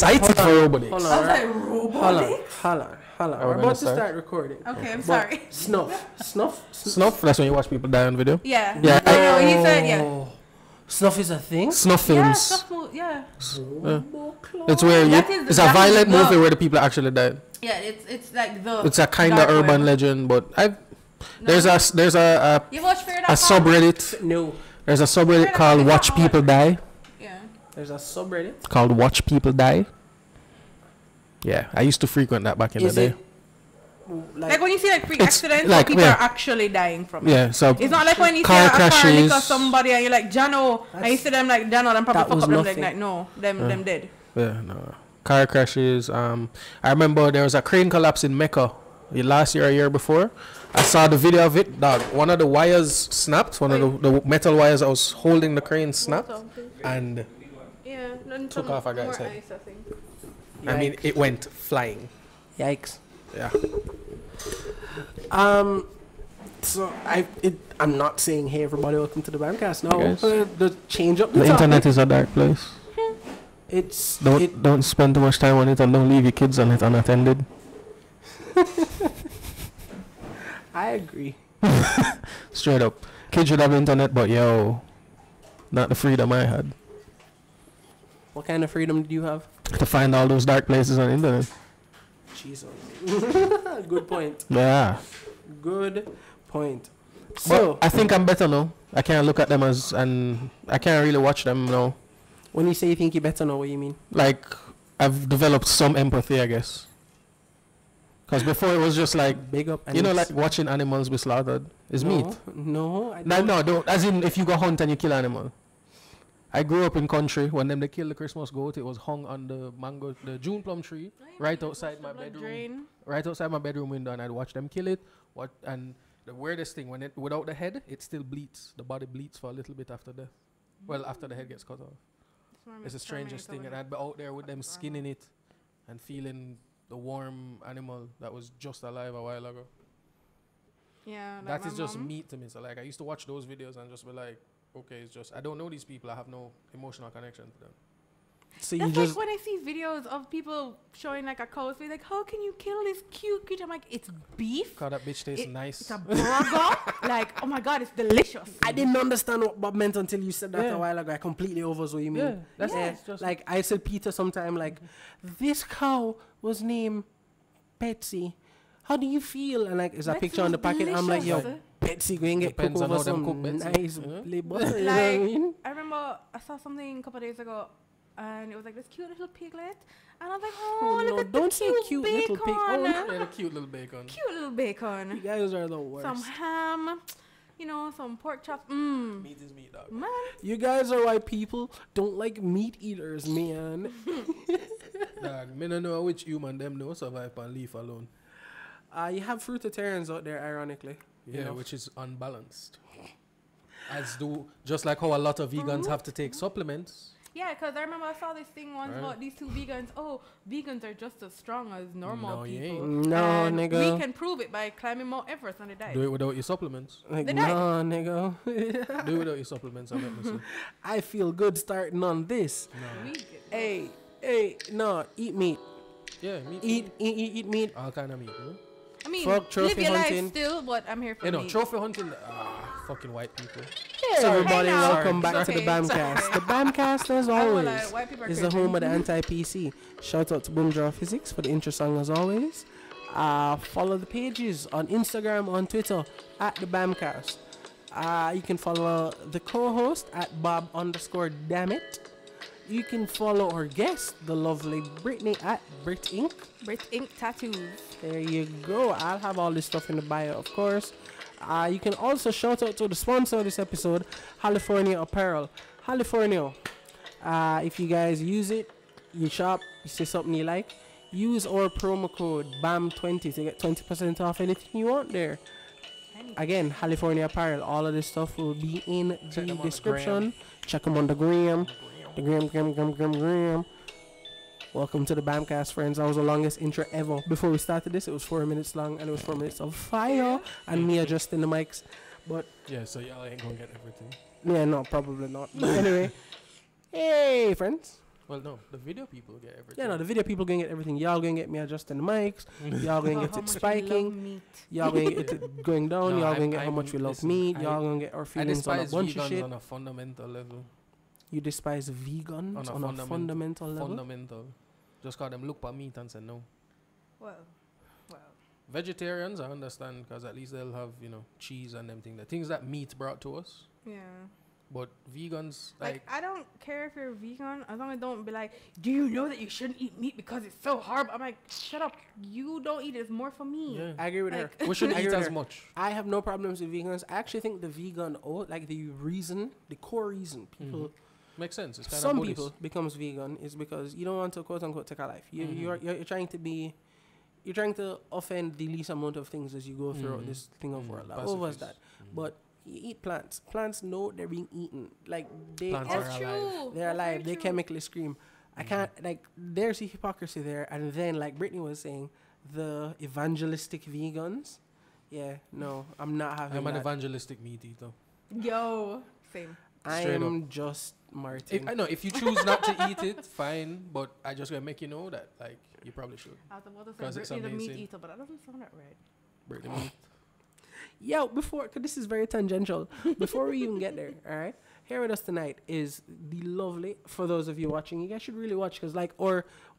excited for robotics. Hold on. I was like, robotics? Hold on. We're about to start recording. Okay, I'm sorry. Snuff. That's when you watch people die on video. Yeah. Yeah. No, he said, yeah. Snuff is a thing? Snuff Yeah, films. stuff, yeah. It's where it's a violent movie where the people actually died. Yeah, it's like the. It's a kind of dark urban web. legend, but there's You watch Fear a subreddit. No. There's a subreddit called Watch People Die. Yeah. There's a subreddit Called Watch People Die. Yeah, I used to frequent that back in the day. Like when you see like freak accidents, like, people are actually dying from it. Yeah, so It's not like when you see car a car crashes. lick or somebody and you're like, Jano, and you see them like, Jano, them probably fuck up them like, no, them dead. Yeah, no. Car crashes. I remember there was a crane collapse in Mecca last year, a year before. I saw the video of it. Dog, one of the wires snapped. One of the metal wires that was holding the crane snapped and took off a guy's head. I mean, it went flying. Yikes. Yeah. So I'm not saying, hey everybody, welcome to the BamCast. No, Yes. the change up The internet is a dark place. Don't spend too much time on it and don't leave your kids on it unattended. I agree. Straight up. Kids should have internet, but not the freedom I had. What kind of freedom did you have? To find all those dark places on the internet. Jesus. Good point. Yeah. Good point. So I think I'm better now. I can't look at them and I can't really watch them now. When you say you think you better know, what you mean? Like, I've developed some empathy, I guess. Because before it was just like, big up. like watching animals be slaughtered is meat. No, don't. As in, if you go hunt and you kill animal. I grew up in country. When they killed the Christmas goat, it was hung on the June plum tree, right outside my bedroom. Right outside my bedroom window, and I'd watch them kill it. And the weirdest thing, without the head, it still bleeds. The body bleeds for a little bit after death. Well, after the head gets cut off. It's the strangest thing, and I'd be out there with them skinning it and feeling the warm animal that was just alive a while ago. Yeah, that is just meat to me. So like, I used to watch those videos and just be like, okay, it's just, I don't know these people. I have no emotional connection to them. So that's like when I see videos of people showing like a cow's face, like, how can you kill this cute creature? I'm like, it's beef. God, that bitch tastes nice. It's a burger. Like, oh my God, it's delicious. I didn't understand what Bob meant until you said that a while ago. I completely oversaw what you mean. Yeah, that's just like I said Peter sometime, like, this cow was named Betsy. How do you feel? And like, is a picture on the packet. I'm like, yo, Betsy going to get cooked over some nice butter. Like, I remember I saw something a couple of days ago, and it was like this cute little piglet, and I was like, oh, look at don't the say cute bacon. little pig. Oh, yeah, the cute little bacon. Cute little bacon. You guys are the worst. Some ham, some pork chops. Meat is meat, dog. Man. You guys are why people don't like meat eaters, man. Dog, me don't know which human them no survive on leaf alone. You have fruitarians out there, ironically. Yeah, which is unbalanced. Just like how a lot of vegans have to take supplements. Yeah, because I remember I saw this thing once about these two vegans. Oh, vegans are just as strong as normal people. No, and nigga. we can prove it by climbing Mount Everest and they died. Do it without your supplements. Like, they died. no, nigga. Do it without your supplements. I feel good starting on this. No. Hey, no, eat meat. Yeah, meat. Eat meat. All kind of meat, you know? I mean, Fuck live trophy your hunting. life still, but I'm here for meat. Trophy hunting. Fucking white people. So everybody, Hey, now. welcome back to the BamCast. The BamCast, as always, white people are is the crazy. home of the anti-PC. Shout out to Boom Draw Physics for the intro song, as always. Follow the pages on Instagram, on Twitter, at the BamCast. You can follow the co-host at Bob_dammit. You can follow our guest, the lovely Brittany, at BritInkTattos. There you go. I'll have all this stuff in the bio, of course. You can also shout out to the sponsor of this episode, California Apparel. California. If you guys use it, you shop, you see something you like, use our promo code BAM20 to get 20% off anything you want there. Again, California Apparel. All of this stuff will be in the description. Check them on the gram. The gram. Welcome to the BamCast, friends. That was the longest intro ever. Before we started this, it was 4 minutes long, and it was 4 minutes of fire, and me adjusting the mics. But yeah, so y'all ain't gonna get everything. Yeah, no, probably not. But anyway, hey, friends. Well, no, the video people get everything. Yeah, no, the video people gonna get everything. Y'all gonna get me adjusting the mics. Y'all gonna get it spiking. Y'all gonna get it going down. Y'all gonna get how much we love meat. Y'all gonna get our feelings on a bunch of shit. On a fundamental level. You despise vegans on a fundamental level? Fundamental. Just call them look for meat and say no. Well. Vegetarians, I understand, because at least they'll have, cheese and them things. The things that meat brought to us. Yeah. But vegans, like I don't care if you're vegan, as long as don't be like, do you know that you shouldn't eat meat because it's so hard? I'm like, shut up. You don't eat it. It's more for me. Yeah. I agree with her. We shouldn't eat as much. I have no problems with vegans. I actually think the vegan, the core reason people... Makes sense. It's kind some of people becomes vegan is because you don't want to quote unquote take a life. You're trying to offend the least amount of things as you go through this thing of world. Like, was that? But you eat plants. Plants know they're being eaten. Like they plants are alive. They're alive. They chemically scream. I can't there's the hypocrisy there. And then like Brittany was saying, the evangelistic vegans. Yeah, no, I'm not having I'm an evangelistic meat eater. Yo, same. I'm just Martin. I know if you choose not to eat it, fine. But I just gonna make you know that you probably should. I was about to say Brittany's a meat eater, but that doesn't sound that right. Brittany meat. Yo, cause this is very tangential. Before we even get there, all right. Here with us tonight is the lovely. For those of you watching, you guys should really watch because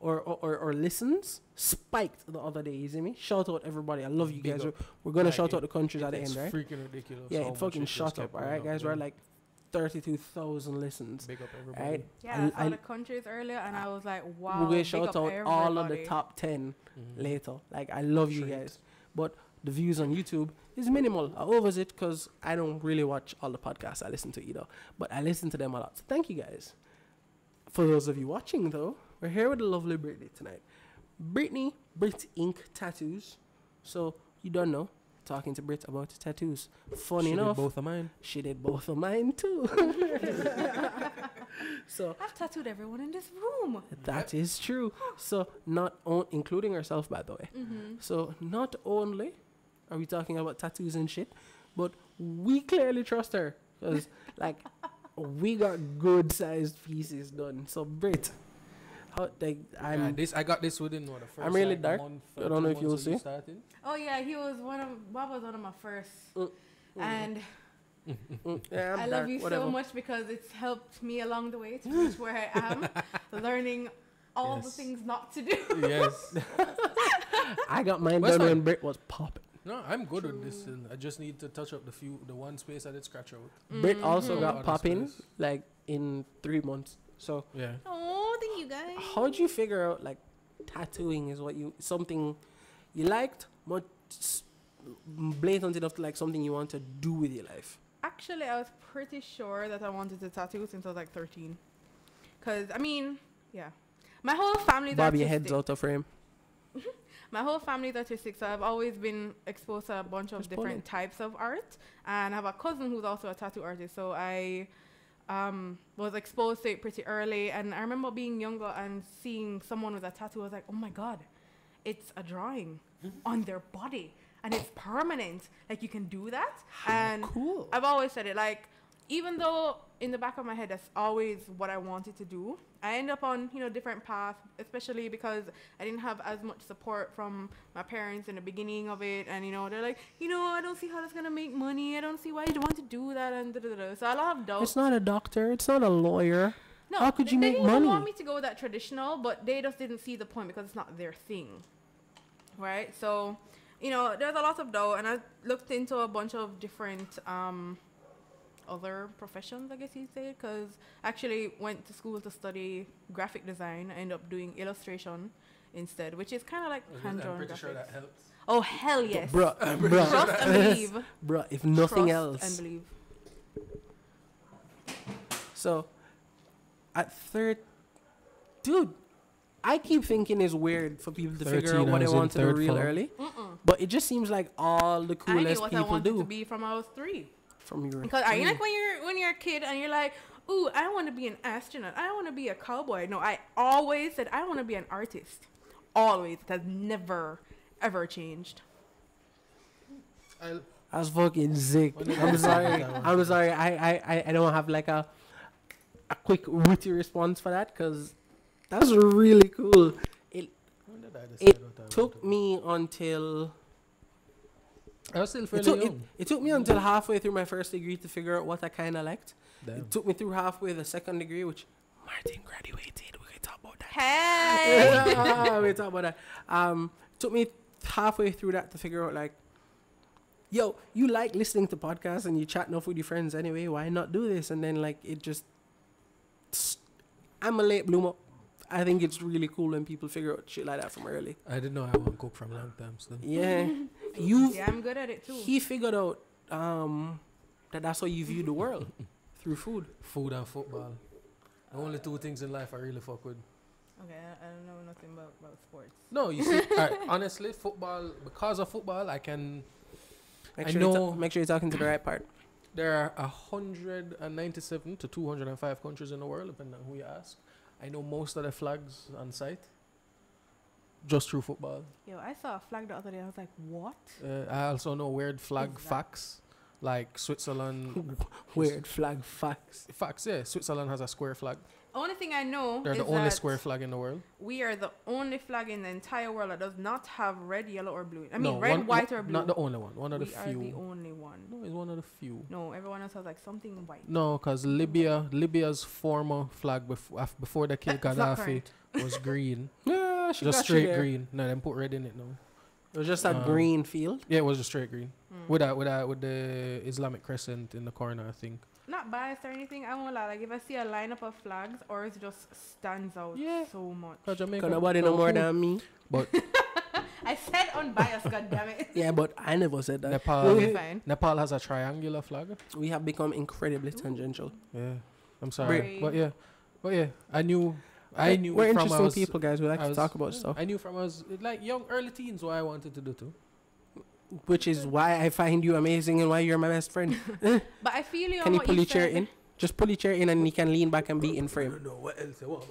or listens spiked the other day. You see me? Shout out everybody. I love you guys. We're gonna shout out the countries at the end, right? Freaking ridiculous. Yeah, it fucking shut up. All right, guys. We're like 32,000 listens. Big up everybody. Right? Yeah, I saw the countries earlier and I was like, wow. We're gonna shout out all of the top 10 later. Like I love you guys, but the views on YouTube is minimal. I overs it because I don't really watch all the podcasts I listen to either, but I listen to them a lot. So thank you guys. For those of you watching though, we're here with the lovely Brittany tonight. Brittany, BritInkTattos. So you don't know, talking to Brit about tattoos. Funny enough, both of mine. She did both of mine too. So I've tattooed everyone in this room. That is true. So including herself, by the way. So not only are we talking about tattoos and shit, but we clearly trust her because we got good sized pieces done. So Brit, I got this within the first. I'm really dark. I don't know if you'll see. Oh yeah, Bob was one of my first, and yeah, I love you so much because it's helped me along the way to reach where I am, learning all the things not to do. Yes. I got mine done when Brit was popping. No, I'm good with this. And I just need to touch up the one space I did scratch out. Brit also got popping in 3 months. So yeah. Oh, thank you guys. How'd you figure out tattooing is something you liked, but blatant enough to something you want to do with your life? Actually, I was pretty sure that I wanted to tattoo since I was 13. Cause my whole family's Bob, your artistic. head's out of frame. My whole family's artistic, so I've always been exposed to a bunch of different types of art. And I have a cousin who's also a tattoo artist, so I was exposed to it pretty early. And I remember being younger and seeing someone with a tattoo. I was like, oh my God, it's a drawing on their body. And it's permanent. You can do that. And cool. I've always said it, even though in the back of my head, that's always what I wanted to do. I end up on, different paths, especially because I didn't have as much support from my parents in the beginning of it. And, they're like, I don't see how that's going to make money. I don't see why you want to do that. And da-da-da-da. So a lot of doubts. It's not a doctor. It's not a lawyer. No, how could you make money? They didn't want me to go that traditional, but they just didn't see the point because it's not their thing. Right? So, there's a lot of doubt. And I looked into a bunch of different other professions, I guess you'd say, because I actually went to school to study graphic design. I ended up doing illustration instead, which is kind of like hand-drawn graphics. I'm pretty sure that helps. Oh, hell yes. Bruh. Trust and believe. Bruh, if nothing Trust else. and believe. So, at dude, I keep thinking it's weird for people to figure out what they want to do real early. But it just seems like all the coolest people do. I knew what I wanted to be from I was 3. From your because are you when you're a kid and you're like, ooh, I want to be an astronaut, I want to be a cowboy. No, I always said I want to be an artist. Always. It has never ever changed. I was fucking sick. I'm sorry. I'm sorry. I don't have a quick witty response for that because That's really cool. When did I decide It what I took wanted? me until I was still it fairly took, young. it took me until halfway through my first degree to figure out what I kind of liked. Damn. It took me through halfway the second degree, which Martin graduated. We can talk about that. Hey. We talk about that. Took me halfway through that to figure out like, yo, you like listening to podcasts and you chat enough with your friends anyway. Why not do this? And then like it just, I'm a late bloomer. I think it's really cool when people figure out shit like that from early. I didn't know I want to cook from a long time still. Yeah, Yeah, I'm good at it too. he figured out that's how you view the world through food. Food and football. The only two things in life I really fuck with. Okay, I don't know nothing about sports. No, you see, alright, honestly, football, because of football, I can, Make I sure know- make sure you're talking to the right part. there are 197 to 205 countries in the world, depending on who you ask. I know most of the flags on site just through football. Yo, I saw a flag the other day. I was like, what? I also know weird flag Is that- facts, like Switzerland. Weird flag facts. Facts, yeah. Switzerland has a square flag. Only thing I know They're is the only that square flag in the world. we are the only flag in the entire world that does not have red, yellow, or blue. I No, mean, red, one- white, or blue. Not the only one. One of the we are few. the only one. No, it's one of the few. No, everyone else has like something white. No, because Libya's former flag before they killed It's not Gaddafi current. was green. Yeah, she Just got you straight there. green. No, they put red in it now. It was just that green field. Yeah, it was just straight green. Mm. With the Islamic crescent in the corner, I think. Not biased or anything. I won't lie. Like if I see a lineup of flags, ours just stands out Yeah. so much. Cause Jamaica. Cause nobody know more than me. But I said unbiased. God damn it. Yeah, but I never said that. Nepal. Okay, fine. Nepal has a triangular flag. We have become incredibly tangential. Yeah, I'm sorry, Sorry. but yeah, I knew We're from I interesting was- people, guys. We like I to was- talk about yeah, stuff, I knew from I was like young, early teens what I wanted to do too. which is why I find you amazing and why you're my best friend. But I feel you Can on you what pull you your chair said. in? Just pull your chair in and you can lean back and be in frame. know what else I want.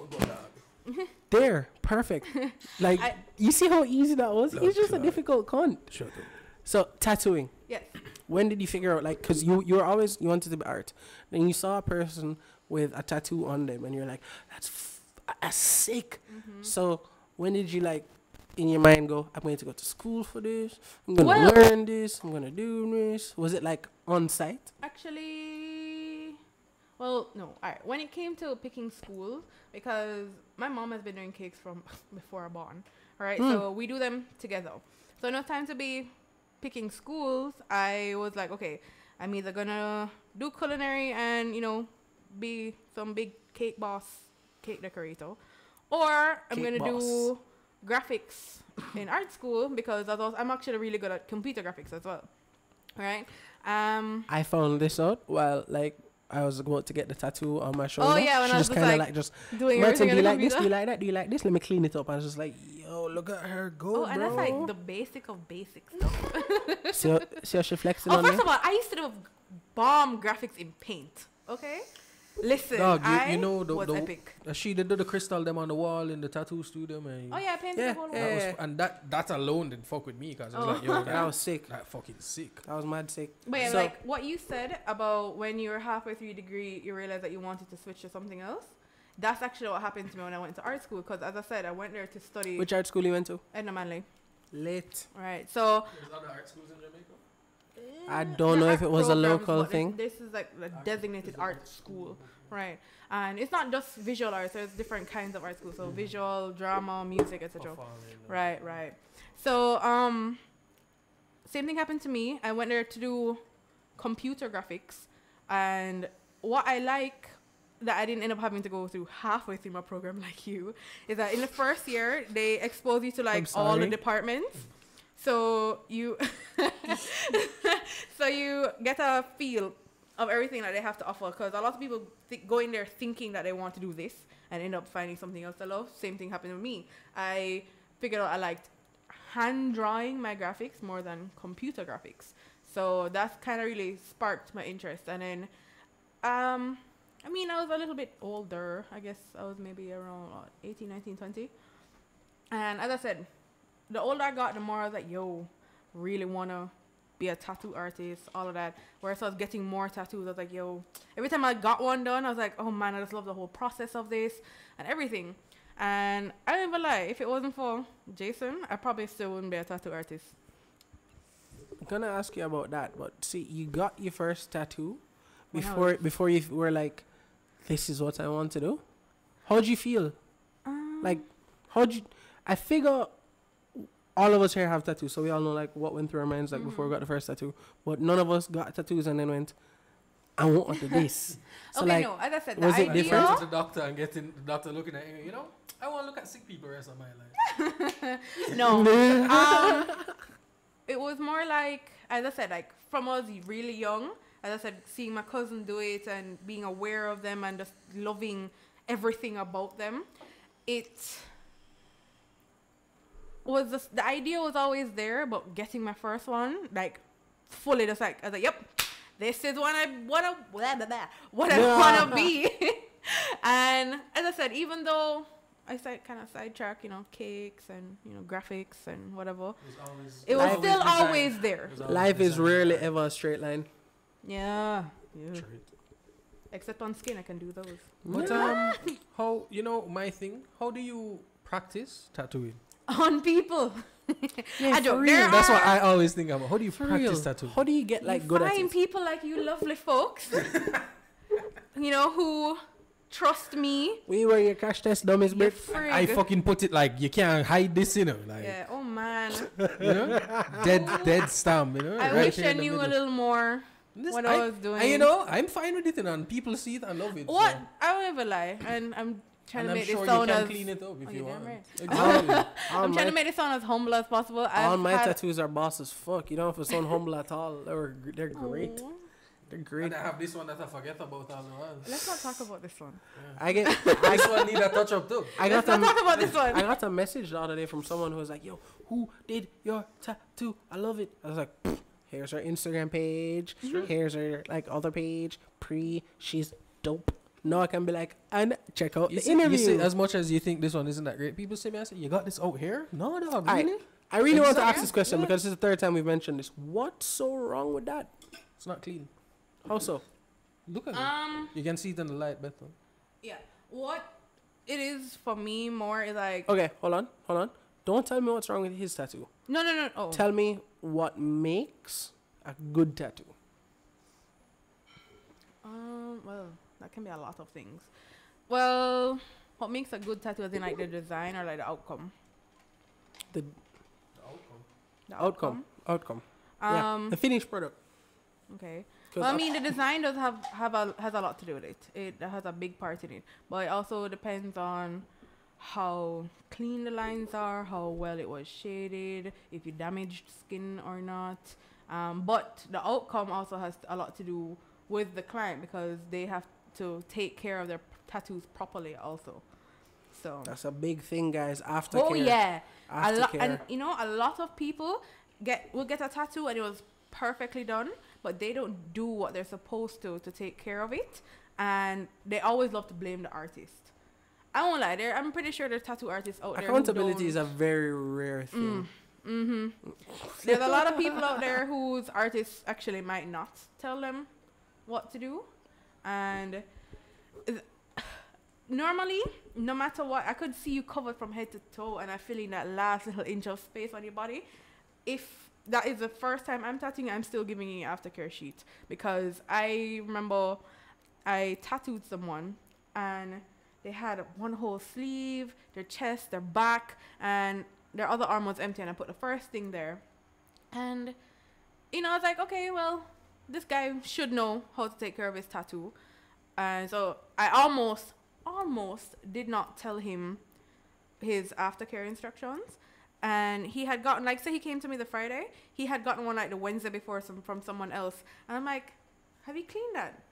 There, perfect. Like, I- you see how easy that was? Blood He's just a clot. difficult cunt. Shut up. So, tattooing. Yes. When did you figure out, like, because you wanted to be art. Then you saw a person with a tattoo on them and you're like, that's sick. Mm-hmm. So, when did you, like, in your mind go, I'm going to go to school for this. I'm going to Well- learn this. I'm going to do this. Was it, like, on site? Actually, well, no. All right. When it came to picking school, because my mom has been doing cakes from before I born. All right. So we do them together. So no time to be picking schools. I was like, okay, I'm either gonna do culinary and be some big cake boss, cake decorator, or I'm Cake gonna boss. do graphics in art school because I'm actually really good at computer graphics as well. All right. I found this out while, like, I was about to get the tattoo on my shoulder. Oh, yeah, when she I was just just kind of like, like just doing Martin, everything do you on the like this? Do computer. you like that? Do you like this? Let me clean it up. I was just like, yo, look at her go, Oh, and bro. that's like the basic of basics stuff. see how she flexing Oh, on first me? of all, I used to do bomb graphics in Paint. Okay, listen, Dog, I you know was the epic. she did the crystal them on the wall in the tattoo studio, man. Oh yeah, Paint Yeah, the whole wall. yeah. That was, and that alone didn't fuck with me because it was Oh. like, yo, That that was sick. that fucking sick. That was mad sick. But yeah, So- like what you said about when you were halfway through your degree, you realized that you wanted to switch to something else. That's actually what happened to me when I went to art school. Because as I said, I went there to study Which art school you went to? Edna Manley. Late. Right, so There's other art schools in Jamaica. I don't know there if are it was a programs, local but thing. This is like a designated art school, right? And it's not just visual arts. There's different kinds of art schools. So visual, drama, music, etc. Right. So same thing happened to me. I went there to do computer graphics, and what I like that I didn't end up having to go through halfway through my program like you is that in the first year they expose you to like all the sorry. departments. So you so you get a feel of everything that they have to offer, because a lot of people go in there thinking that they want to do this and end up finding something else to love. Same thing happened with me. I figured out I liked hand drawing my graphics more than computer graphics. So that's kind of really sparked my interest. And then I mean, I was a little bit older. I guess I was maybe around 18, 19, 20. And as I said, the older I got, the more I was like, yo, really want to be a tattoo artist, all of that. Whereas I was getting more tattoos, I was like, yo, every time I got one done, I was like, oh man, I just love the whole process of this and everything. And I don't even lie, if it wasn't for Jason, I probably still wouldn't be a tattoo artist. I'm gonna ask you about that, but see, you got your first tattoo When I before you were like, this is what I want to do. How'd you feel? Like, I figure all of us here have tattoos, so we all know like what went through our minds like before we got the first tattoo. But none of us got tattoos and then went, I want this. So okay, like, no, as I said, was the it idea, different? Going to the doctor and getting the doctor looking at you, you know, I want to look at sick people the rest of my life. No. It was more like, as I said, like from us really young, as I said, seeing my cousin do it and being aware of them and just loving everything about them. It was just, the idea was always there, but getting my first one, like fully just like, I was like, yep, this is what I wanna be. And as I said, even though I kind of sidetrack, you know, cakes and, you know, graphics and whatever, it was still always there. Life is rarely ever a straight line. Yeah. Except on skin, I can do those. But how, you know, my thing, how do you practice tattooing? On people. Yeah, I don't. That's what I always think about. How do you For practice real. tattooing? How do you get like good at Find it? people like you lovely folks, you know, who trust me. We were your cash test dummies, You're Brit. frig. I fucking put it like, you can't hide this, you know, like, Yeah, oh man. you know, dead stamp, you know. I right wish here I in the knew a middle. little more what I was doing. And you know, I'm fine with it, and people see it and love it. What? So. I won't ever lie. And I'm trying And to I'm make sure this you sound can as... clean it up if Oh, you you're want. damn right. Exactly. I'm trying to make this sound as humble as possible. All my had- tattoos are boss as fuck. You don't have to sound humble at all. They're great. Aw. They're And great. I have this one that I forget about all the while. Let's not talk about this one. I get. This one need a touch up too. I Let's got not a, talk about this one. I got a message the other day from someone who was like, "Yo, who did your tattoo? I love it." I was like, "Pfft, here's her Instagram page. Here's her like other page. She's dope." Now I can be like, and check out the interview. You see, as much as you think this one isn't that great, people say me, I say, you got this out here? No, dog, Aight. really? I really want to ask Exactly. this question Yeah. because this is the third time we've mentioned this. What's so wrong with that? It's not clean. How so? Look at it. You can see it in the light better. Yeah. What it is for me more is like... Okay, hold on. Don't tell me what's wrong with his tattoo. No. Oh. Tell me what makes a good tattoo. Well, that can be a lot of things. Well, what makes a good tattoo is in like the design or like the outcome? The The outcome. Yeah, the finished product. Okay. 'Cause Well, I mean, the design does has a lot to do with it. It has a big part in it. But it also depends on how clean the lines are, how well it was shaded, if you damaged skin or not. But the outcome also has a lot to do with the client because they have to take care of their tattoos properly also. So That's a big thing, guys. Aftercare. oh yeah, Aftercare. and you know, a lot of people will get a tattoo and it was perfectly done, but they don't do what they're supposed to take care of it, and they always love to blame the artist. I won't lie, I'm pretty sure there's tattoo artists out there. Accountability is a very rare thing. There's a lot of people out there whose artists actually might not tell them what to do, and normally, no matter what, I could see you covered from head to toe, and I feel in that last little inch of space on your body. If that is the first time I'm tattooing, I'm still giving you an aftercare sheet, because I remember I tattooed someone and they had one whole sleeve, their chest, their back, and their other arm was empty, and I put the first thing there. And, you know, I was like, okay, well, this guy should know how to take care of his tattoo. And so I almost did not tell him his aftercare instructions. And he had gotten, like, say he came to me the Friday, he had gotten one like the Wednesday before from someone else. And I'm like, have you cleaned that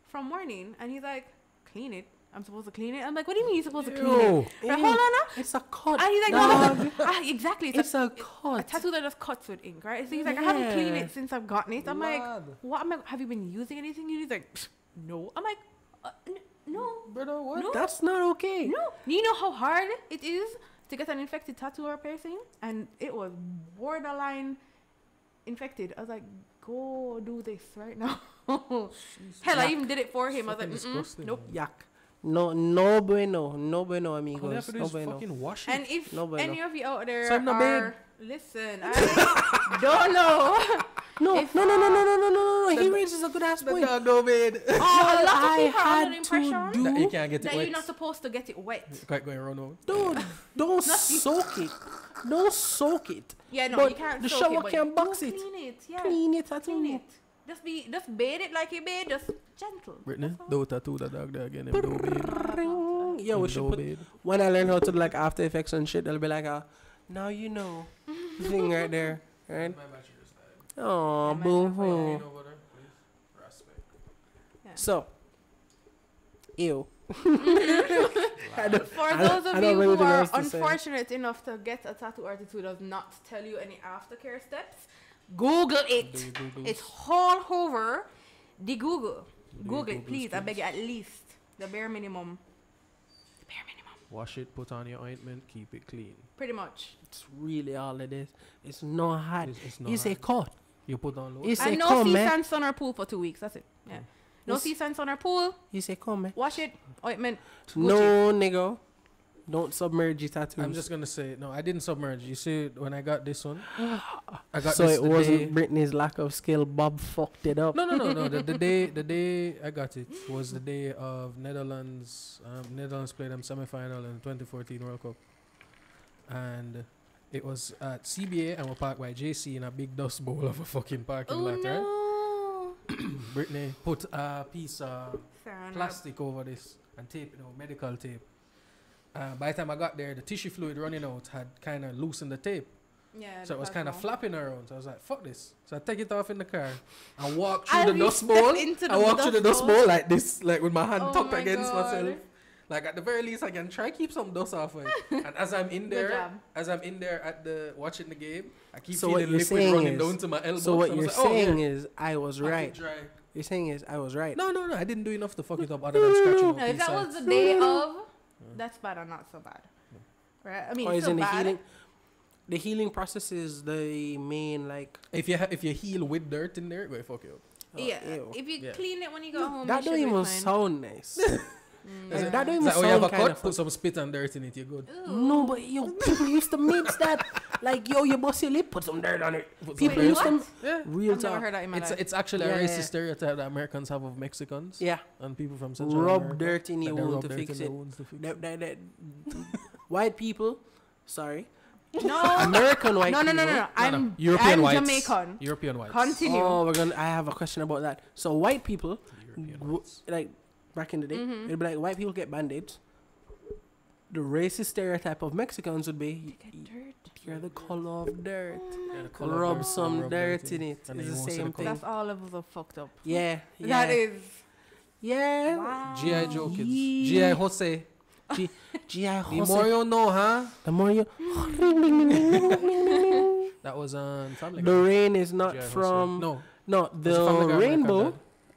from morning? And he's like, clean it? I'm supposed to clean it? I'm like, what do you mean you're supposed to clean it? Like, hold on now. It's a cut. And he's like, dog. no. Exactly. It's a a cut. tattoo that just cuts with ink, right? So he's like, I haven't cleaned it since I've gotten it. I'm like, Lad. what? I'm like, have you been using anything? He's like, no. I'm like, no. Brother, what? No. That's not okay. No. You know how hard it is to get an infected tattoo or piercing? And it was borderline infected. I was like, go do this right now. Hell, I even did it for him. I was like, Fucking disgusting, nope. Yuck. No bueno, amigos. All they have to do No is bueno. fucking wash it. And if any of you out there So I'm not are... Listen, I don't know. No. He raises a good ass point. No bed. All I had to do. That you can't get it that wet. you're not supposed to get it wet. You can't go around now. Dude, don't soak it. Don't soak it. Yeah, no, But you can't the soak shower it, but can you box do it. Clean it, yeah. Clean it at Clean all. it. Just bathe it like you bathe, just gentle. Brittany, don't tattoo the dog there again. Them don't bathe. Yo, we Them should don't put, bathe. when I learn how to do like After Effects and shit, they'll be like now you know thing right there, right? Oh, boo hoo. So, ew. For those of you who are unfortunate enough to get a tattoo artist who does not tell you any aftercare steps, Google it. It's all over the Google. Google it, please. I beg you, at least the bare minimum. The bare minimum. Wash it, put on your ointment, keep it clean. Pretty much. It's really all it is. It's not hard. It's not It's a hard. cut. You put on lotion. It's a And no come, sea man. sand, sun, or pool for 2 weeks. That's it. Yeah. No sea sand, sun, or pool. It's a come, man. Wash it. Ointment. No, nigga. Don't submerge your tattoos. I'm just gonna say no. I didn't submerge. You see, when I got this one, I got so this it the wasn't day- Britney's lack of skill. Bob fucked it up. No. The day I got it was the day of Netherlands. Netherlands played them semi-final in 2014 World Cup, and it was at CBA and we're parked by JC in a big dust bowl of a fucking parking lot. Right? No. Brittany put a piece of Fair enough. plastic over this and tape, medical tape. By the time I got there, the tissue fluid running out had kind of loosened the tape. Yeah. So it was the kind of plasma. flapping around. So I was like, fuck this. So I take it off in the car and walk through As the you dust step bowl. into I the walk through the dust dust bowl? bowl like this, like with my hand Oh tucked my against God. myself. Like at the very least, I can try keep some dust off it. And as I'm in Good there, job. at the watching the game, I keep So what feeling you're liquid saying running is- down to my elbow. So what I was you're like, oh, saying yeah, is I was I keep right. dry. You're saying is I was right. No, I didn't do enough to fuck it up other than scratching out No, if these that was sides. the day of, that's bad or not so bad. Right? I mean, Or it's is still in the bad. healing? The healing process is the main like. If you heal with dirt in there, it will fuck you up. Yeah. ew. If you Yeah. clean it when you go home, That it don't should be even fine. sound nice. Like, that don't It's even like, oh, you have sound a kind cut, of. put some spit and dirt in it, you're good. Ooh. No, but yo, people used to mix that. Like yo, you bust your lip, put some dirt on it. People Wait, used to. what? Yeah. Real I've never talk. heard that in my life. It's actually Yeah, a racist yeah. stereotype that Americans have of Mexicans Yeah. and people from Central Rub America. dirt in your That they wound rub to dirt fix in their it. wounds to fix it. That white people, sorry, No. American white No. people. I'm European whites. Jamaican. European whites. Continue. Oh, I have a question about that. So white people, European whites. like back in the day, Mm-hmm. it'd be like white people get band-aids. The racist stereotype of Mexicans would be you're the color of dirt. Yeah, the colour of Rub dirt, some rub dirt in it. it. And It's then the you won't see same the thing. That's all levels of fucked up. Yeah, That is. yeah. Wow. G.I. Joe kids. Yeah. G.I. Jose. G.I. The Jose. more you know, huh? The more you. That was on Family The Guy. rain is not G.I. Jose. from. No. No, Was it the Family Guy or American rainbow Dad?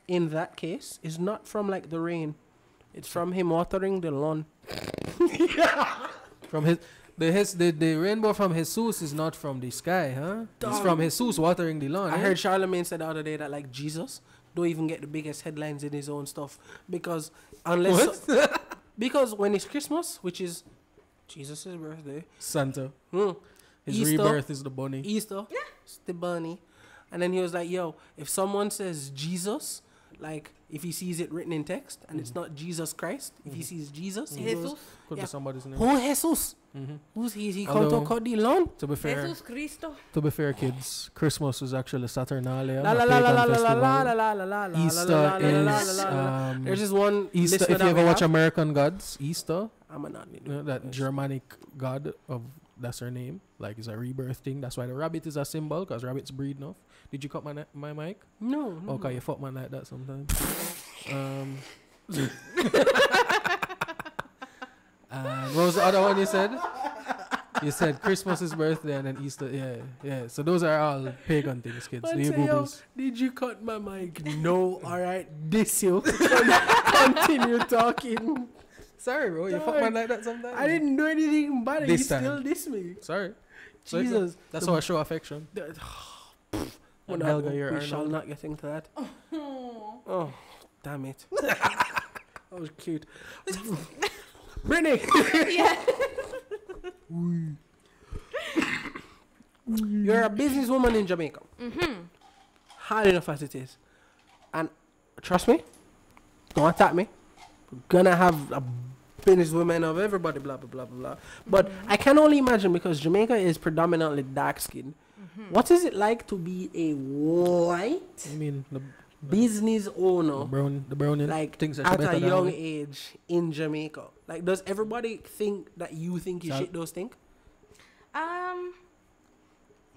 in that case is not from like the rain. It's from him watering the lawn. From the rainbow from Jesus is not from the sky, huh? It's from Jesus watering the lawn. I eh? heard Charlemagne said the other day that like Jesus don't even get the biggest headlines in his own stuff because unless because when it's Christmas, which is Jesus' birthday, Santa. His Easter. rebirth is the bunny. Easter, it's the bunny, and then he was like, "Yo, if someone says Jesus, like if he sees it written in text and it's not Jesus Christ, if he sees Jesus, he goes, Jesus. Could yeah. be somebody's name. "Who Jesus? Mhm. Who's he come to Although- cut the lawn?" To be fair, Jesus Cristo. kids, Christmas is actually Saturnalia. La a la la la pagan la la la festival. la la la la. Easter la, la, la, la, is la, la. um, There's just one Easter. listener If you that ever we watch have. American Gods, Easter, I'm a not. that Germanic god of that's her name. Like it's a rebirth thing. That's why the rabbit is a symbol because rabbits breed enough. Did you cut my mic? No. Okay, you fuck man like that sometimes. What was the other one you said? You said Christmas is birthday and then Easter. Yeah. So those are all pagan things, kids. Do you Googles? Did you cut my mic? No. All right. This you. Continue talking. Sorry, bro. You fuck man like that sometimes. I didn't do anything bad. You This still time. diss me. Sorry. So Jesus. that's how I show affection. When And Helga, you're we shall Arnold. not get into that. Oh, damn it. That was cute. Brittany. Yeah. You're a businesswoman in Jamaica. Hard enough as it is. And trust me, don't attack me. We're gonna have a businesswoman of everybody, blah, blah, blah, blah, blah. But I can only imagine, because Jamaica is predominantly dark skinned. What is it like to be a white business owner? The brown like thinks at a young age in Jamaica. Like, does everybody think that you think you shit those think?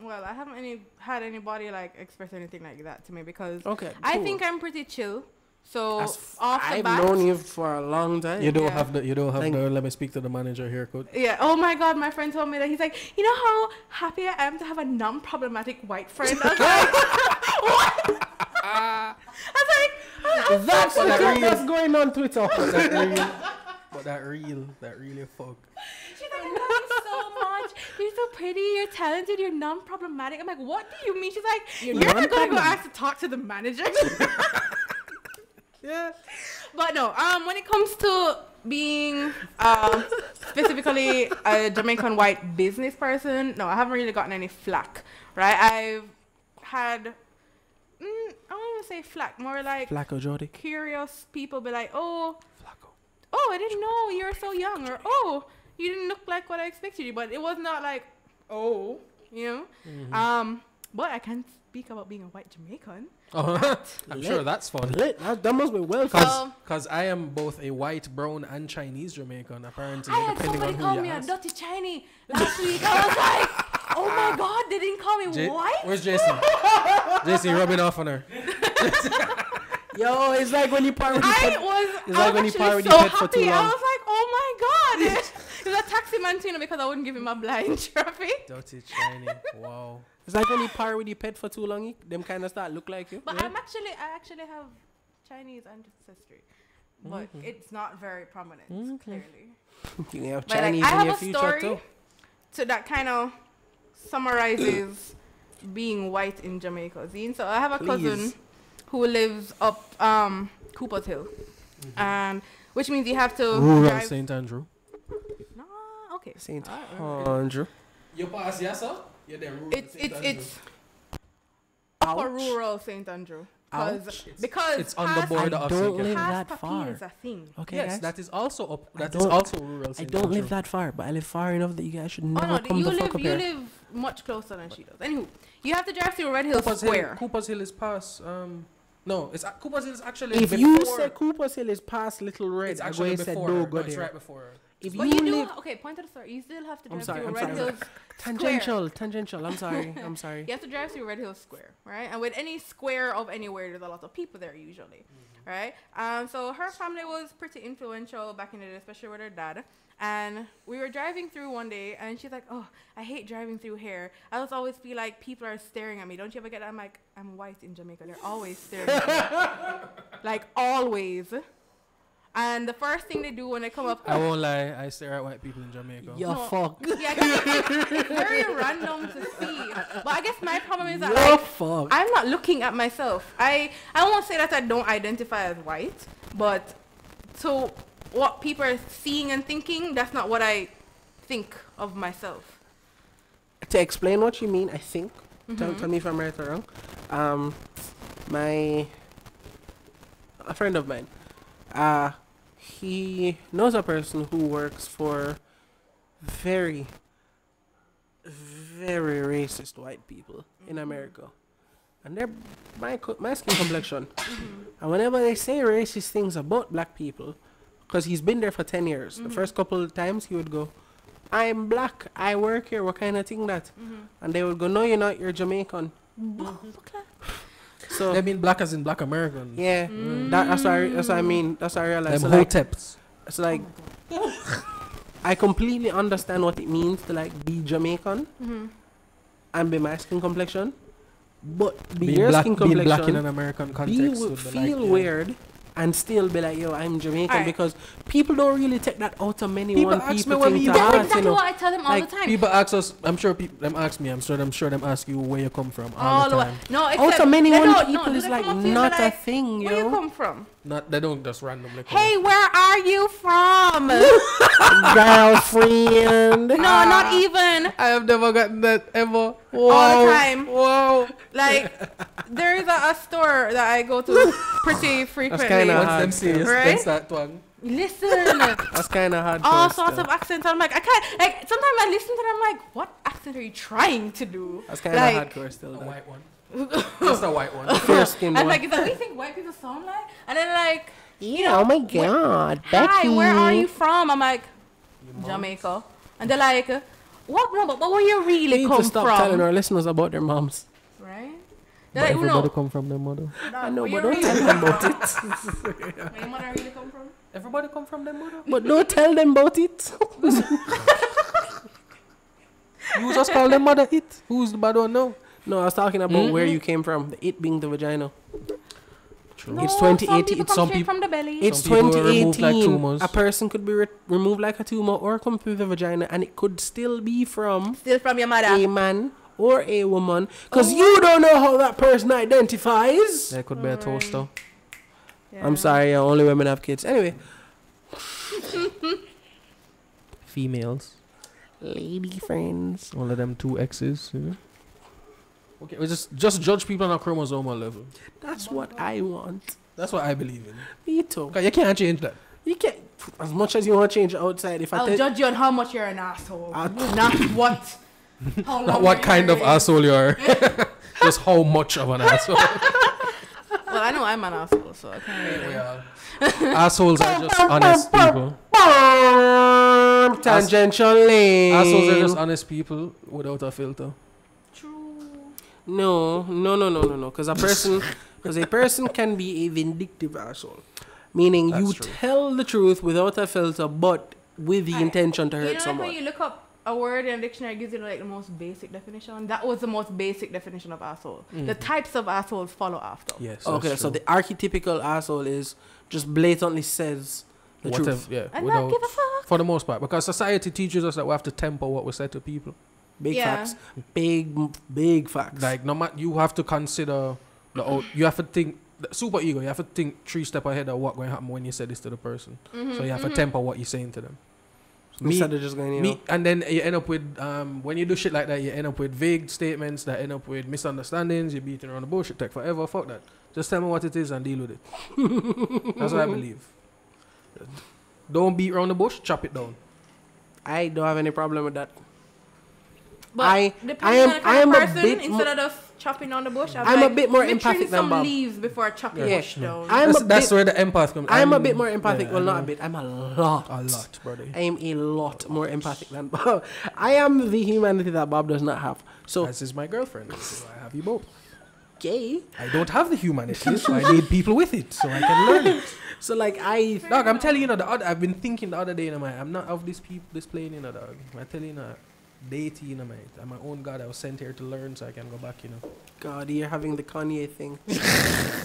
Well, I haven't had anybody like express anything like that to me, because I think I'm pretty chill. So I've known you for a long time. You don't have the let me speak to the manager haircut. Yeah. Oh my God, my friend told me that. He's like, you know how happy I am to have a non-problematic white friend. I was like, what? I was like, that's what's going on Twitter. But that really fuck. She's like, I love you so much. You're so pretty. You're talented. You're non-problematic. I'm like, what do you mean? She's like, you're not gonna go ask to talk to the manager. Yeah. But no, when it comes to being specifically a Jamaican white business person, no, I haven't really gotten any flack, right? I've had, I don't even say flack, more like Flacco Jody. Curious people be like, oh, I didn't know you were so young, or oh, you didn't look like what I expected you, but it was not like, oh, you know? But I can't speak about being a white Jamaican. I'm sure that's fun. That must be well. Because I am both a white, brown, and Chinese Jamaican, apparently. I had somebody call me a dirty Chinese last week. I was like, oh my God, they didn't call me white? Where's Jason? Jason rubbing off on her. Yo, it's like when you parody. I was so happy. I was like, oh my God. It was a taxi man too, because I wouldn't give him a blind traffic. Dirty Chinese. Wow. It's like when you par with your pet for too long, them kind of start look like you. But I actually have Chinese ancestry, but it's not very prominent, clearly. You have Chinese in your future too. I have a story to that kind of summarizes being white in Jamaica. So I have a cousin who lives up Cooper's Hill, and which means you have to rural St. Andrew. No, okay. St. Andrew. You pass, yes, sir? It's upper rural St. Andrew. Because it's on the border of St. Andrew. I don't live that far. Is a thing. Okay, yes, guys? that is also up. That is also rural St. I don't Andrew. live that far, but I live far enough that you guys should never come the fuck up here. You live much closer than she does. Anywho, you have to drive through Red Hill Square. Cooper's Hill is past. No, it's Cooper's Hill is actually. If you say Cooper's Hill is past Little Red, it's actually before. It's right before. If but you live, point of the story. You still have to drive through Red Hills Square. Tangential. I'm sorry. You have to drive through Red Hills Square, right? And with any square of anywhere, there's a lot of people there usually, right? So her family was pretty influential back in the day, especially with her dad. And we were driving through one day, and she's like, "Oh, I hate driving through here. I just always feel like people are staring at me. Don't you ever get that?" I'm like, "I'm white in Jamaica. They're always staring at me. Like always." And the first thing they do when they come up... I won't lie, I stare at white people in Jamaica. Fuck. Yeah, it's very random to see. But I guess my problem is that I'm not looking at myself. I won't say that I don't identify as white, but so what people are seeing and thinking, that's not what I think of myself. To explain what you mean, I think, tell me if I'm right or wrong, a friend of mine, he knows a person who works for very, very racist white people in America. And they're my skin complexion. And whenever they say racist things about black people, because he's been there for 10 years, the first couple of times he would go, "I'm black, I work here, what kind of thing that?" And they would go, "No, you're not, you're Jamaican." So they mean black as in black American. Yeah, that's what I mean. That's what I realized. Them so hoteps. It's like I completely understand what it means to like be Jamaican and be my skin complexion, but be your skin complexion, being black in an American context would feel weird. And still be like, "Yo, I'm Jamaican," because people don't really take that out of many people That's exactly what I tell them all the time. People ask us, I'm sure them ask me, I'm sure them ask you where you come from all the time. No, out of many people is like not a thing, Where you come from? Not they don't just randomly. Hey, where are you from? Girlfriend. No, not even. I have never gotten that ever. All the time. Wow. Like, there is a store that I go to pretty frequently. kinda Once hard them serious, right? then start twang. Listen. That's kind of hard. All sorts of accents. I'm like, I can't. Like, sometimes I listen to them, I'm like, what accent are you trying to do? That's kind of like, hardcore still. A Though. white one. Just a white one. Fair skin I'm one. like, is that what you think white people sound like? And then like, Yeah, oh my God, hi, Becky. where are you from? I'm like, Jamaica. And they're like, what? No, but where you We really need come to stop telling from? our listeners about their moms. Right? But They're like, everybody no. come from their mother. I know, Where but you don't really tell come them from? about it. Where your mother really come from? Everybody come from their mother. But don't tell them about it. You just call them mother it. Who's the bad one now? No, I was talking about where you came from. The it being the vagina. True. No, It's some 2018. people It's come straight from the belly. It's Some people are removed like 2018. tumors. A person could be removed like a tumor or come through the vagina, and it could still be from Still from your mother. a man or a woman, because you don't know how that person identifies. There could be a toaster. Yeah. I'm sorry, only women have kids. Anyway, Females. lady friends. All of them 2 X's. You know? Okay, we just judge people on a chromosomal level. That's what I want. That's what I believe in. Me too. Okay, you can't change that. You can't, as much as you want to change outside. If I I'll tell judge you on how much you're an asshole. Not what. How long Not what your kind hair of is. asshole you are. Just how much of an asshole. Well, I know I'm an asshole, so I can't really. Assholes are just honest people. Tangential lane. Assholes are just honest people without a filter. True. No. Because a person can be a vindictive asshole, meaning That's you true. tell the truth without a filter, but with the intention to You hurt know, like someone. when you look up a word in a dictionary, it gives you like the most basic definition. That was the most basic definition of asshole. The types of assholes follow after. Yes. Okay, so the archetypical asshole is just blatantly says the truth. Yeah, And not give a fuck. for the most part, because society teaches us that we have to temper what we say to people. Big Yeah. facts. Big facts. Like, no matter, you have to consider you have to think super ego. You have to think 3 steps ahead of what going to happen when you say this to the person. So you have to temper what you're saying to them. Instead of just going, you know. And then you end up with when you do shit like that, you end up with vague statements that end up with misunderstandings. You're beating around the bush. It take forever. Fuck that. Just tell me what it is and deal with it. That's what I believe. Don't beat around the bush. Chop it down. I don't have any problem with that. But depending on the kind of person, instead of just chopping down the bush, I'm a bit more "Let me trim empathic than some Bob." leaves before chopping the Yeah. bush down. That's where the empath comes. I'm a bit more empathic. Well, not a bit. I'm a lot. A lot, brother. I am a lot more empathic than Bob. I am the humanity that Bob does not have. So, As is my girlfriend. So I have you both. gay. I don't have the humanity, so I need people with it so I can learn it. So, like, Dog, I'm telling you, I've been thinking the other day, I'm not of this plane, dog. I tell you, deity, I'm my own God. I was sent here to learn so I can go back, God, you're having the Kanye thing.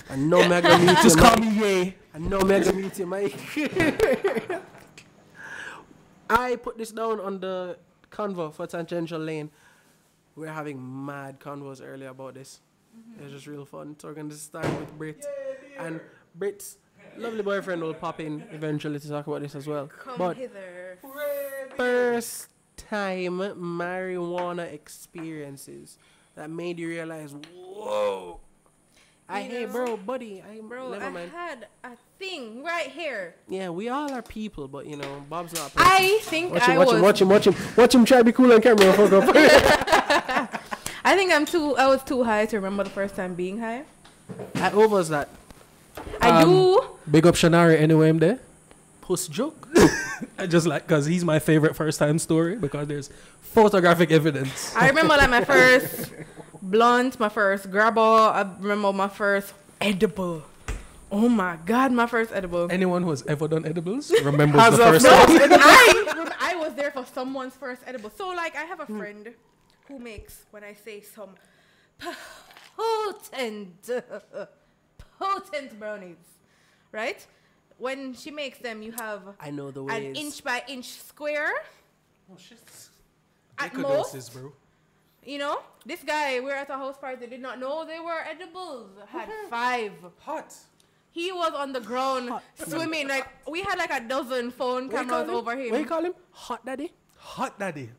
I know Mega Mute. Just call me Ye. I know Mega Mute, Mike. I put this down on the convo for Tangential Lane. We're having mad convos earlier about this. It's just real fun. So we're going to start with Brit. And Brit's lovely boyfriend will pop in eventually to talk about this as well. But hither. first time marijuana experiences that made you realize, whoa. Hey, bro, buddy. Never mind. had a thing right here. Yeah, we all are people, but Bob's not. I think Watch him try to be cool on camera. Fuck up. I think I was too high to remember the first time being high. What was that? I do. Big up Shanari anyway, I'm there. Post joke. I just because he's my favorite first time story because there's photographic evidence. I remember like my first blunt, my first grabber. I remember my first edible. Oh my God, my first edible. Anyone who has ever done edibles remembers the first No, time. I was there for someone's first edible. So like I have a friend who makes, when I say some potent brownies, right? When she makes them, you have I know the an ways. inch by inch square. Oh shit. At Doses, most, bro. this guy, we were at a house party, did not know they were edibles. Had 5. Hot. He was on the ground swimming. Like we had like a dozen phone cameras over him. What you call him? Hot daddy? Hot daddy.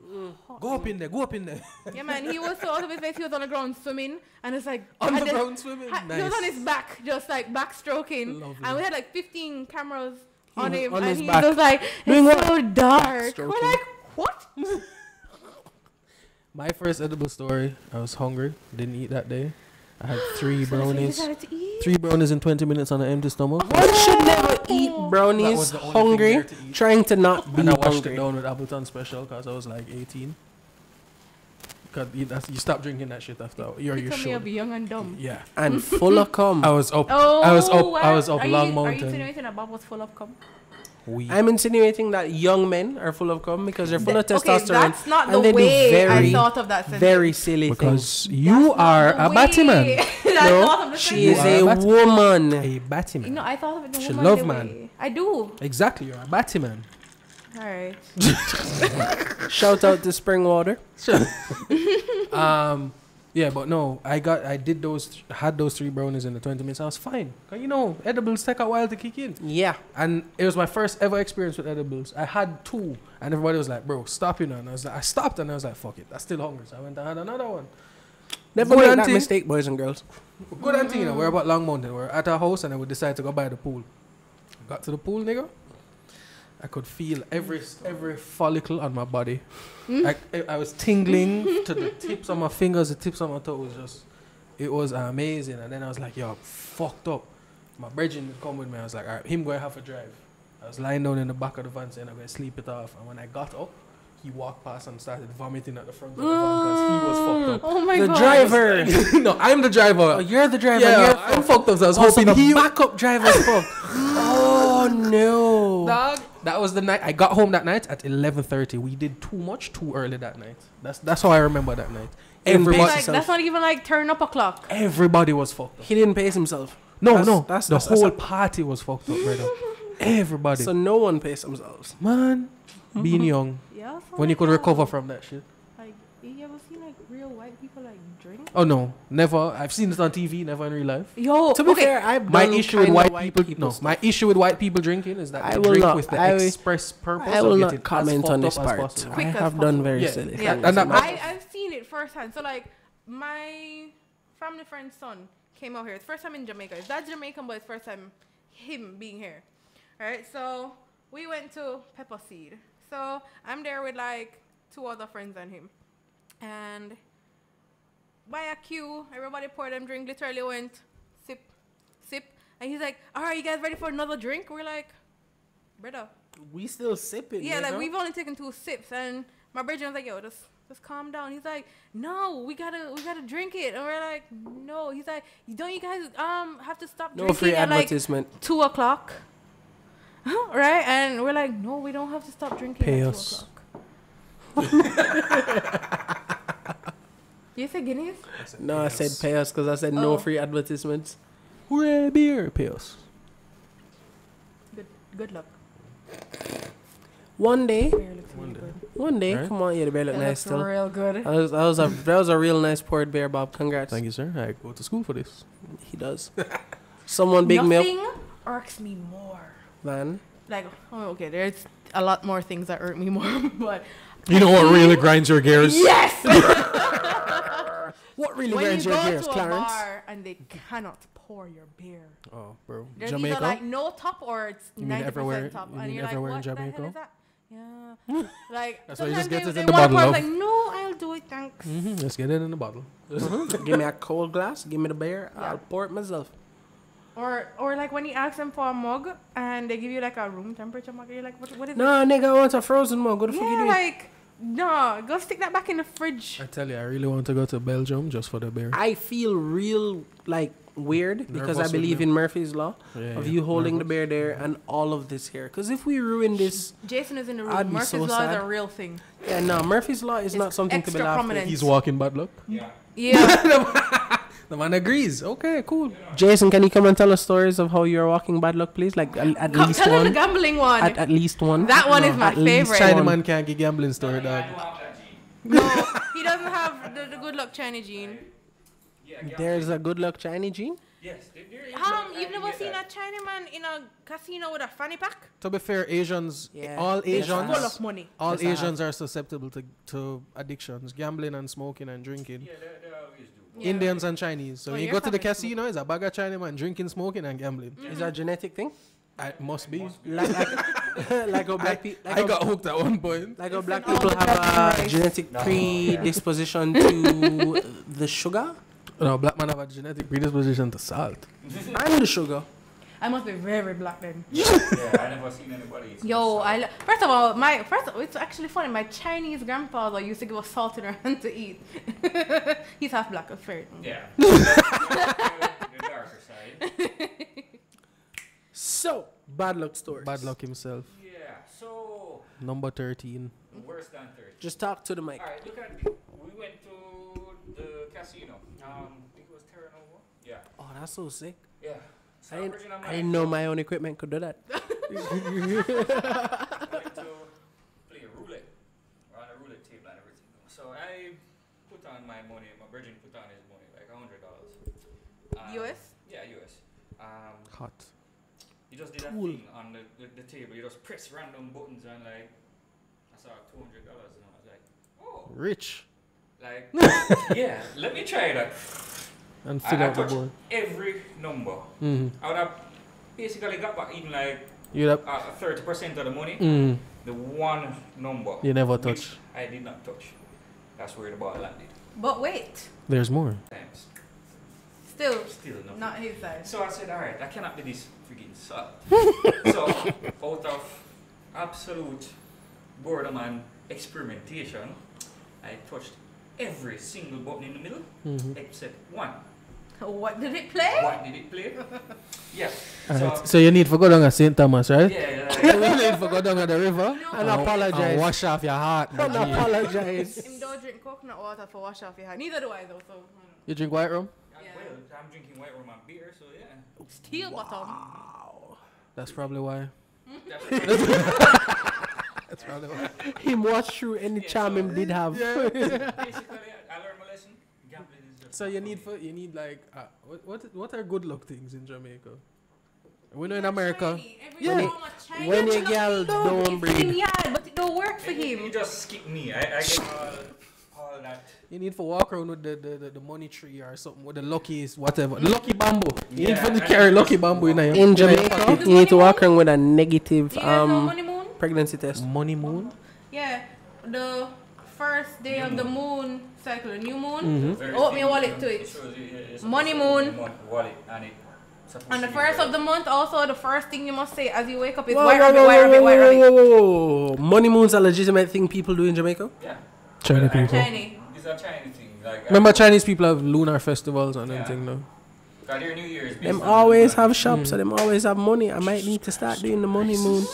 Go up in there. Go up in there. Yeah, man. He was so out of his face. He was on the ground swimming, and it's like On the ground swimming? He was on his back, just like backstroking. Lovely. And we had like 15 cameras on him, on and his he back. was like, it's so dark. Backstroking. We're like, what? My first edible story, I was hungry. Didn't eat that day. I had 3 So brownies. decided to eat? 3 brownies in 20 minutes on an empty stomach. One should never eat That brownies was the only thing hungry, there to eat. trying to not be And I washed hungry. it down with Appleton Special because I was like 18. Because you stop drinking that shit after you He told me I'll should. be young and dumb. Yeah. And full of cum. I was up. Oh, I was up are Long you Mountain. insinuating that Bob was full of cum? I'm insinuating that young men are full of cum because they're full of testosterone. Okay, that's not and the they do way very, I thought of that sentence. very silly Because things. you are a Batman. No, she is a Bat- woman. A Batman. No, I thought of it the She woman love the man. way. I do. Exactly, you're a Batman. Alright. Shout out to Spring Water. Yeah, but no, had those 3 brownies in the 20 minutes. I was fine. 'Cause edibles take a while to kick in. Yeah. And it was my first ever experience with edibles. I had 2, and everybody was like, "Bro, stop you now." And I stopped, and I was like, "Fuck it, I'm still hungry." So I went and had another one. Never Good make that auntie. mistake, boys and girls. Good auntie, we're about Long Mountain. We're at our house, and then we decided to go by the pool. Got to the pool, nigga. I could feel every follicle on my body. I was tingling to the tips of my fingers, the tips of my toes. It was amazing. And then I was like, yo, I'm fucked up. My brethren would come with me. I was like, all right, him going to have a drive. I was lying down in the back of the van saying I'm going to sleep it off. And when I got up, he walked past and started vomiting at the front of the van because he was fucked up. Oh my The god. driver. No, I'm the driver. Oh, you're the driver. Yeah, You're I'm fucked up. So I was also hoping the he backup driver's fucked. Oh no. Dog, that was the night. I got home that night at 11:30. We did too much too early that night. That's how I remember that night. Everybody, Like, that's not even like turn up a clock. everybody was fucked up. He didn't pace himself. No, That's the whole party was fucked up, brother. Everybody. So no one pays themselves. Man, being young, Yeah. when you could recover from that shit. Like, you ever seen like real white people like drink? Oh no, never. I've seen it on TV, never in real life. Yo, To be fair, I've My done issue with kinda white people, no. stuff. My issue with white people drinking is that I they will drink not- with the I- express purpose I will of not getting comment as on fucked this up as part. possible. I Quick as have done very Yeah, silly yeah. things. And that- I've seen it firsthand. So like, my family friend's son came out here. It's first time in Jamaica. His dad's Jamaican, but it's first time him being here. Alright, so we went to Pepper Seed. So I'm there with like 2 other friends and him. And by a queue, everybody poured them drink, literally went sip, sip. And he's like, alright, you guys ready for another drink? We're like, brother. We still sipping. Yeah, like we've only taken 2 sips. And my brother was like, yo, just calm down. He's like, no, we gotta drink it. And we're like, no. He's like, don't you guys have to stop No drinking free at like advertisement. 2 o'clock? Right? And we're like, no, we don't have to stop drinking Pay at us. 2 o'clock. You say Guinness? No, I said pay us because I said no Oh. free advertisements. Hooray, beer, pay us. Good luck. One day, Beer looks really good. one day, Right. come on, yeah, the bear look It nice looks still. real good. That was a real nice poured bear, Bob. Congrats. Thank you, sir. I go to school for this. He does. Someone big milk, Nothing irks me more. man. Like, oh, okay, there's a lot more things that irk me more, but You know what really grinds your gears? yes. What really When grinds you your go gears, to a Clarence? bar and they cannot pour your beer. Oh, bro. There's Jamaica? either like no top or it's You mean 90% everywhere- top, you and mean you're like, everywhere in what the hell Jamaica? is that? Yeah, like That's why you just sometimes get it they in the want to bottle, pour, love. like, no, I'll do it, thanks. Let's get it in the bottle. Give me a cold glass. Give me the beer. Yeah. I'll pour it myself. Or like when you ask them for a mug and they give you like a room temperature mug, you're like, what is it? No, nigga, I want a frozen mug. What the fuck you Yeah, doing? like no, go stick that back in the fridge. I tell you, I really want to go to Belgium just for the beer. I feel real like weird because I Nervous with believe them. in Murphy's law Yeah, of yeah. you holding the Nervous. bear there and all of this here. Because if we ruin this, Jason is in the room. I'd be Murphy's so law is sad. a real thing. yeah, no, Murphy's law is It's not something to be extra laughed prominent. at. He's walking bad luck. Yeah. The man agrees. Okay, cool. Jason, can you come and tell us stories of how you're walking bad luck, please? Like at least Tell him the one. gambling one. At least one. That one is my at least favorite. China one. man can't get gambling story, dog. No, he doesn't have the good luck China gene. Yeah, There's a good luck Chinese gene. Yes, there is. You've never seen a Chinaman in a casino with a fanny pack? To be fair, Asians, Yeah. all They're Asians, full of money. all Yes, I Asians are susceptible to addictions, gambling and smoking and drinking. Yeah, they always do. Yeah. Indians and Chinese. So Oh, when you your go to the family casino, it's a bag of Chinaman drinking, smoking, and gambling. Is that a genetic thing? It must be. Like like how black people. I got hooked at one point. Like how black all people the have a black genetic No, predisposition to the sugar No, black man have a genetic predisposition to salt. and the sugar. I must be very black then. Yeah, I never seen anybody eat Yo, salt. first of all, it's actually funny. My Chinese grandfather used to give us salt in our hand to eat. He's half black, that's fair. Yeah. The darker side. So bad luck stories. Bad luck himself. Yeah, so Number 13. worse than 30. Just talk to the mic. Alright, look at it. We went to the casino. I think it was Terranova. Yeah. Oh, that's so sick. Yeah. So I didn't know my own equipment could do that. went to play roulette. We're on a roulette table and everything. So I put on my money. My virgin put on his money, like $100. US? Yeah, US. Hot. You just did that Cool. thing on the table. You just press random buttons and like I saw $200 and I was like, oh, Rich. like yeah. Let me try that. And I fill out the touched board. every number. Mm-hmm. I would have basically got back even like You have, 30% of the money. mm, The one number you never which touch. I did not touch. That's where the ball landed. But wait, There's more. Times. still Still nothing. not his side. So I said, alright, I cannot be this freaking salt. So out of absolute boredom and experimentation, I touched every single button in the middle Mm-hmm. except one. What did it play? What did it play? Yeah. Alright, so you need to go down at St. Thomas, right? Yeah, You need to go down at the river And apologize. and wash off your heart. And my G. apologize. Him don't drink coconut water for wash off your hair. Neither do I though, so You drink white rum? Yeah. Well, I'm drinking white rum and beer, so yeah. steel bottom. That's probably why. That's That's probably why. Him watch through any charm him did have. basically, I learned my lesson. Gambling is just So you need like what are good luck things in Jamaica? We know in America. Yeah. When a girl don't breathe. Yeah, but it don't work for You him. just skip me. I get all that. You need to walk around with the money tree or something with the lucky whatever. The lucky bamboo. You need to carry lucky bamboo in your In Jamaica, you need to walk around with a negative Do you guys know money moon? pregnancy test. money moon. Yeah, the first day New of the moon. moon cycle, the new moon. Mm-hmm. Very Open your simple. wallet to it. shows you, it's Money supposed to be moon. the wallet and it. supposed On the to be first there. of the month, also the first thing you must say as you wake up is Whoa, white whoa, rabbit, whoa, white rabbit, white rabbit. whoa. Money moon's a legitimate thing people do in Jamaica. Yeah. China Well, people. Shiny. It's a Chinese thing. Like, Remember Chinese people have lunar festivals and Yeah. everything now. Got their New Year's. based Them on always the have lunar. shops, so them always have money. I might need to start doing the money moon.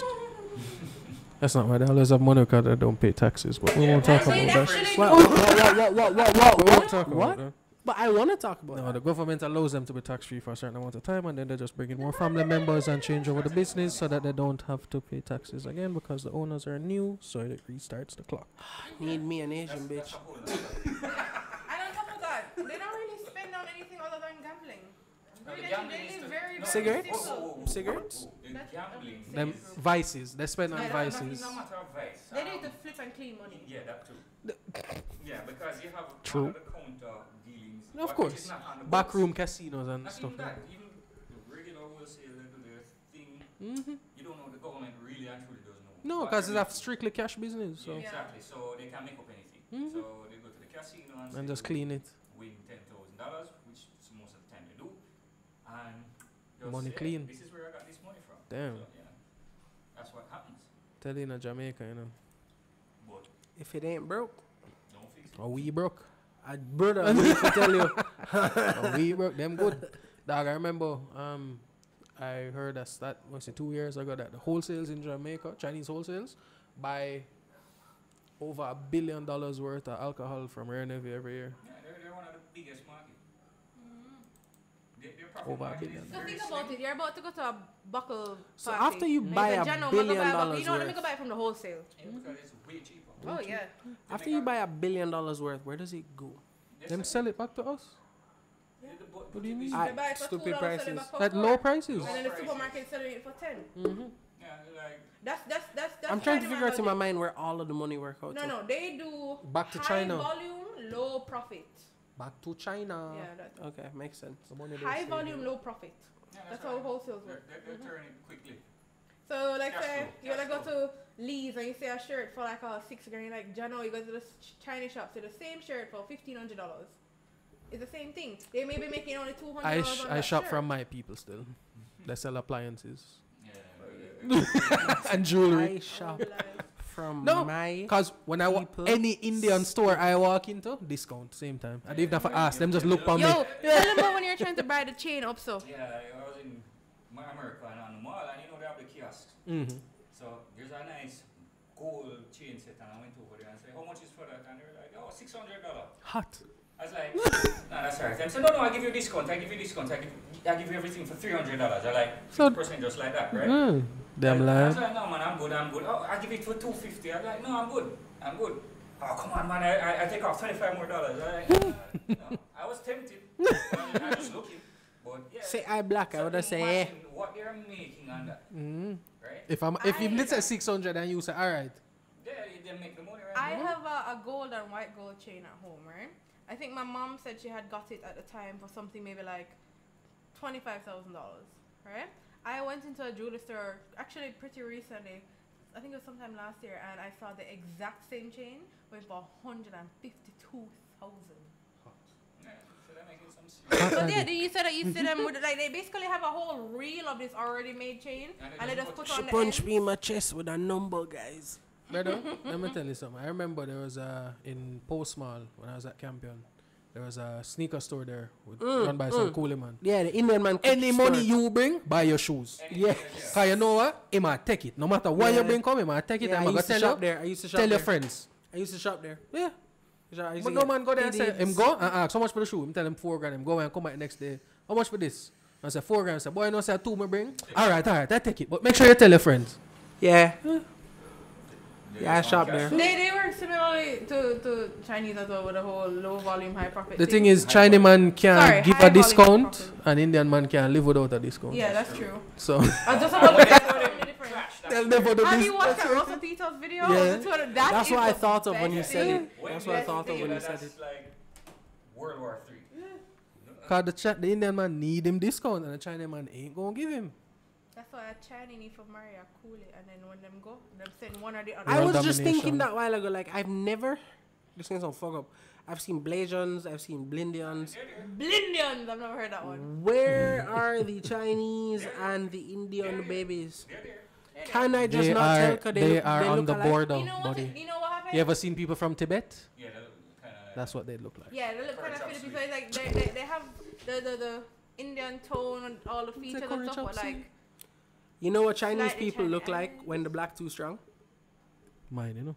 That's not why they always have money because they don't pay taxes. But we won't talk Actually, about that. actually, What? We won't talk about What? that. But I want to talk about No, that. the government allows them to be tax free for a certain amount of time, and then they just bring in more family members and change over the business so that they don't have to pay taxes again because the owners are new, so it restarts the clock. Need me an Asian bitch. That's a whole lot. And on top of that, they don't really spend on anything other than gambling. No, the Really, gambling they is live the- very, no, very Cigarettes? simple. Cigarettes? The gambling Them is vices, they spend on Yeah, It's vices. not a matter of vice. They need to flip and clean money. Yeah, that too. Yeah, because you have True. over-the-counter dealings. Of which course. is not on the books. Backroom casinos and Not stuff even like that. Even the regular wholesale their thing, that. Mm-hmm. you don't know the government really and truly doesn't know. No, what because they're it's a strictly cash business, so Yeah, exactly. So they can make up anything. Mhm. So they go to the casino and, and say just clean it. win $10,000, which is most of the time they do, and just Money say, clean. This is where I got this money from. Damn. So, yeah, that's what happens. Tell you in Jamaica, you know. But If it ain't broke, don't fix it. Or we broke. brother, I need to tell you. Or we broke. Them good. Dog, I remember I heard a stat, was it 2 years ago, that the wholesales in Jamaica, Chinese wholesales, buy over $1 billion worth of alcohol from Rare Navy every year. Yeah, they're one of the biggest markets. Their profit Over $1 margin billion. is So very think about slim. it. You're about to go to a buckle So party. after you And buy say, $1 "Jano, I'ma go billion buy a buckle." You know what? Let me worth. go buy it from the wholesale. Yeah, because it's way cheaper. Oh yeah. After you buy $1 billion worth, where does it go? They Them sell sell it back to us. What do you mean? They buy it for Stupid $2, prices. sell it back for At $4. low prices. And then the supermarket selling it for 10. Mm-hmm. Yeah, like That's I'm trying to China figure out in my logic. mind where all of the money work out. No, they do Back to high China. volume, low profit. Back to China. Yeah, that's Okay, makes sense. The money they high save volume, here. low profit. yeah, That's right. how wholesales work. They're turning quickly. So, like, Cash say, flow, you wanna cash go to Lee's and you see a shirt for like $6 grand, like, Jano, you go to the Chinese shop, see the same shirt for $1,500. It's the same thing. They may be making only $200 on I that shop shirt. from my people still. They sell appliances Yeah. and jewelry. I shop Oh, like, from No, my. Cause when I walk people. any Indian store I walk into, discount same time. I didn't have to ask them, just look on me. Yo, tell them about when you're trying to buy the chain up, so. Yeah, I was in America and on the mall, and they have the kiosks. Mm-hmm. So there's a nice gold chain set, and I went over there and said, "How much is for that?" And they were like, "Oh, $600." Hot. I was like, "No, that's all right." I said, "No, I give you a discount. I give you a discount. I give you everything for $300." I like So- 50% just like that, right? Damn I was lie. like, "No, man, I'm good. Oh, I give it for $250." I'm like, "No, I'm good. Oh, come on, man, I take off $25 more. I'm like, no. I was tempted. I was looking. But yeah. Say I black, I So would have say, imagine what they're making on that, Mm-hmm. right? If you did say 600 and you say alright, Yeah, they make the money, right? I have a gold and white gold chain at home, right? I think my mom said she had got it at the time for something maybe like $25,000, right? I went into a jewelry store actually pretty recently. I think it was sometime last year, and I saw the exact same chain went for $152,000. Yeah, so they're making some serious. So yeah, you said that you see them with like they basically have a whole reel of this already made chain, and they just put she on the punched ends. me in my chest with a number, guys. brother, let me tell you something. I remember there was in Post Mall when I was at Campion, there was a sneaker store there run by some coolie man. Yeah, the Indian man. Any store. money you bring, buy your shoes. Yeah. Cause you know what? He might take it. No matter what you bring come, he might take it. Yeah, I'm I gonna used to tell shop you. there. I used to shop Tell there. your friends. I used to shop there. Yeah. I used But to no get man go there and say, Adidas. him go and ask how much for the shoe. Him tell him $4 grand. Him go and come back the next day. How much for this? I say $4 grand. I say, boy, you know say 2 me bring. Alright, I take it. But make sure you tell your friends. Yeah. Yeah, I shop there. They work similarly to Chinese as well with a whole low volume, high profit. The thing is, Chinese man can Sorry, give high a volume discount, profit. and Indian man can live without a discount. Yeah, that's true. So I just about to say something different. they'll never do Have this. you watched that Russell Tito's video? Yeah. That's what I thought of when you said it. When That's you what I guys thought of think when you that, said that's it. like World War III. Cause the Indian man need him discount, and the Chinese man ain't gonna give him. That's why a Chinese need for marry a coolie, and then when them go, them send one or the other. I World was just domination. thinking that while ago. Like I've never. This thing's on fuck up. I've seen Blasians. I've seen Blindians. Blindians, I've never heard that one. Where are the Chinese and the Indian babies? They're there. Can I just They not tell? are 'Cause they look, are they on look the alike? border, You know what? buddy. You know what happened? You ever seen people from Tibet? Yeah, they look kind of. That's what they look like. Yeah, they look kind of Curry Philippines. chop So it's like they have the Indian tone and all the features and curry stuff, chop but like You know what Chinese Slightly people look Chinese. like when the black too strong? Mine, you know.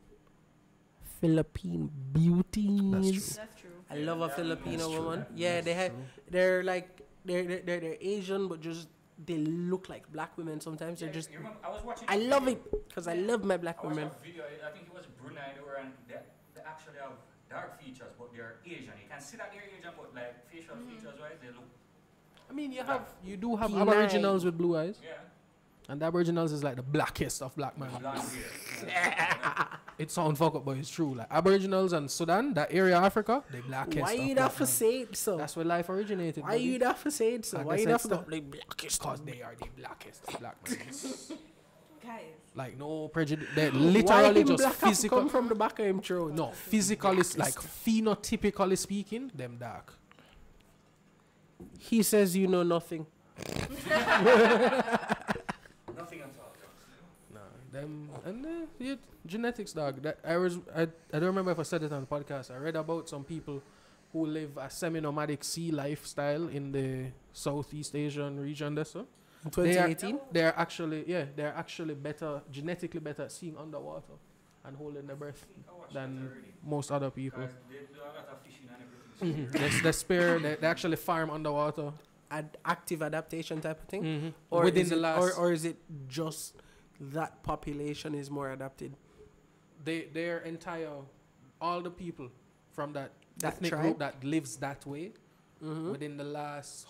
Philippine beauties. that's true. I love a Filipino That's true. woman. Yeah, they have. They're like they're Asian, but just they look like black women sometimes. They're just. You remember, I was watching. I a love video. it because I love my black I watched women. a video. I think it was Brunei. They actually have dark features, but they're Asian. You can see that they're Asian, but like facial features wise, they look. I mean, you do have Penile. Aboriginals with blue eyes, Yeah. and the Aboriginals is like the blackest of black man. Blonde hair. It sounds fuck up, but it's true. Like Aboriginals and Sudan, that area of Africa, they blackest. Why of you black have to man. say it so? That's where life originated. Why you have to say it so? Like Why I you said, have to go stop. like blackest? Because they are the blackest of black men. Guys, Like no prejudice. They Why literally him just black have to physical. come from the back of him throat? No, physically, like phenotypically speaking, them dark. He says you know nothing. Nothing at all. Nah, them and yeah, genetics, dog. That I don't remember if I said it on the podcast. I read about some people who live a semi-nomadic sea lifestyle in the Southeast Asian region. There, so In 2018. they're actually better, genetically better at seeing underwater and holding their breath than most other people. Guys, they do a lot of fishing and everything. They actually farm underwater. Active adaptation type of thing, Mm-hmm. or Within is the it, last, or is it just that population is more adapted? their entire, all the people from that That ethnic tribe? group that lives that way within the last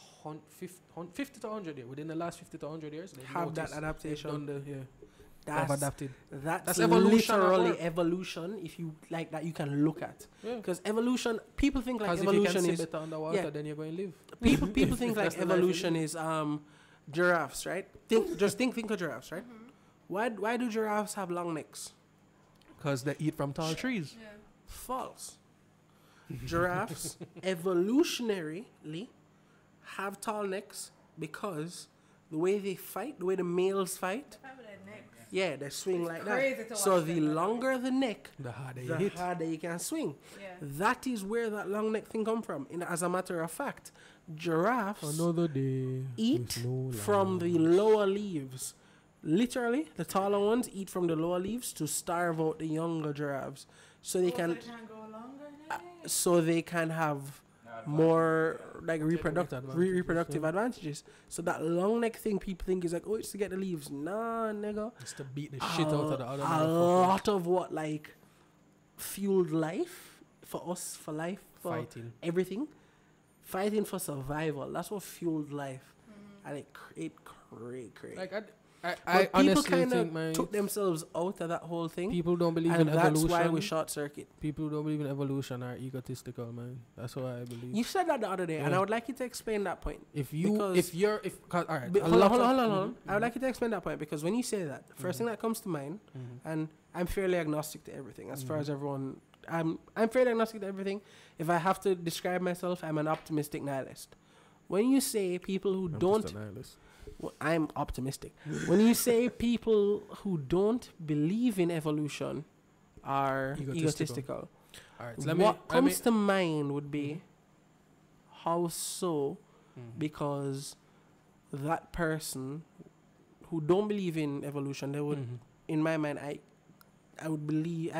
50 to 100 years, within the last 50 to 100 years, they've have that noticed, adaptation. they've adapted. That's evolution. literally evolution. If you like that, you can look at. Because evolution, people think like evolution if you can is see better underwater, then you're going to live. People think like evolution is giraffes, right? Think of giraffes, right? Why do giraffes have long necks? Because they eat from tall trees. Yeah. False. Giraffes evolutionarily have tall necks because the way they fight, the way the males fight, they swing It's like crazy that. to So watch the them like longer the neck, The harder you the hit. harder you can swing. Yeah. That is where that long neck thing come from. As a matter of fact, giraffes Another day. eat with no from the lunch. lower leaves. Literally, the taller ones eat from the lower leaves to starve out the younger giraffes, so they can go longer. so they can have more like reproductive advantages, yeah. advantages. So that long neck thing people think is like, oh, it's to get the leaves. Nah, nigga. It's to beat the shit out of the other A motherfucker. lot of what like fueled life for us, for life, for Fighting. everything, fighting for survival. That's what fueled life, and it crazy. Like I But people honestly kind think, of man, took themselves out of that whole thing, people don't believe and in that's evolution. why we short circuit. People who don't believe in evolution are egotistical, man. That's what I believe. You said that the other day, and Yeah. I would like you to explain that point. If you, because- all right. Hold on. I would like you to explain that point because when you say that, the first thing that comes to mind, Mm-hmm. and I'm fairly agnostic to everything. As far as everyone, I'm fairly agnostic to everything. If I have to describe myself, I'm an optimistic nihilist. When you say people who don't, I'm optimistic. When you say people who don't believe in evolution are egotistical, All right. So what comes to mind would be how so, Mhm. because that person who don't believe in evolution, they would, Mhm. in my mind, I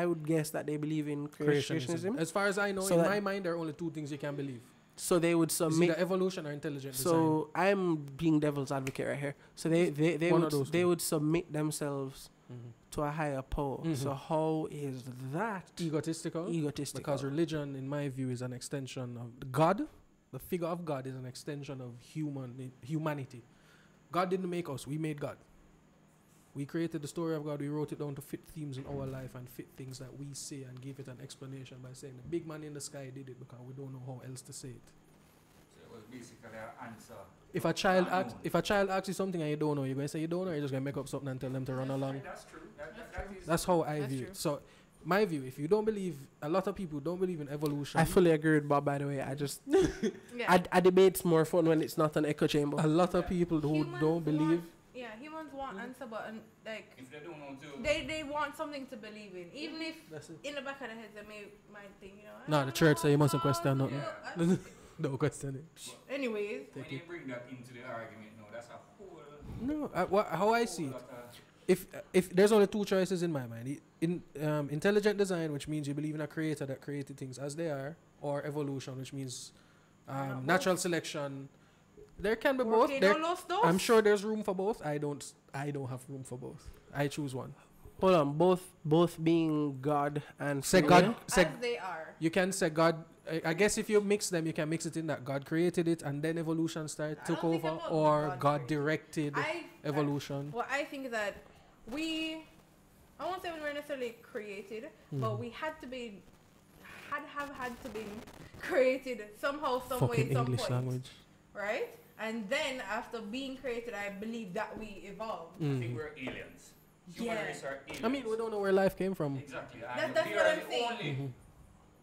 would guess that they believe in creationism. As far as I know, So in that- my mind, there are only two things you can believe: So they would it's submit. either evolution or intelligent design. So I'm being devil's advocate right here. So they One of those two. would submit themselves Mhm. to a higher power. Mhm. So how is that Egotistical. egotistical? Because religion, in my view, is an extension of God. The figure of God is an extension of humanity. God didn't make us; we made God. We created the story of God. We wrote it down to fit themes in our life and fit things that we say and give it an explanation by saying the big man in the sky did it because we don't know how else to say it. So it was basically an answer. If a child asks you something and you don't know, you're going to say you don't know, or you're just going to make up something and tell them to run along. That's true. That's how I That's view true. it. So, my view, if you don't believe, a lot of people don't believe in evolution. I fully agree with Bob. By the way, I just Yeah. I debate's more fun when it's not an echo chamber. A lot of people who Humans don't believe. Humans want answer, but like If they don't know to. they want something to believe in, even if That's it. in the back of their heads they might think, Nah, the church say you mustn't question nothing. Yeah. No question it. Anyways, When you bring that into the argument, no, that's a whole. No, how I see it. lot of- If there's only two choices in my mind, intelligent design, which means you believe in a creator that created things as they are, or evolution, which means natural selection. There can be both. I'm sure there's room for both. I don't have room for both. I choose one. Hold on, both being God and Say free God. will? Say as they are. you can say God. I guess if you mix them, you can mix it in that God created it and then evolution took don't think over, about or God God created. directed I evolution. Well, I think that I won't say we were necessarily created, but we had to be created somehow, some way, Fucking some English point, language. right? And then after being created, I believe that we evolved. I think we're aliens. Human Yeah. race are aliens. I mean, we don't know where life came from Exactly. That's they what are I'm the saying. only in,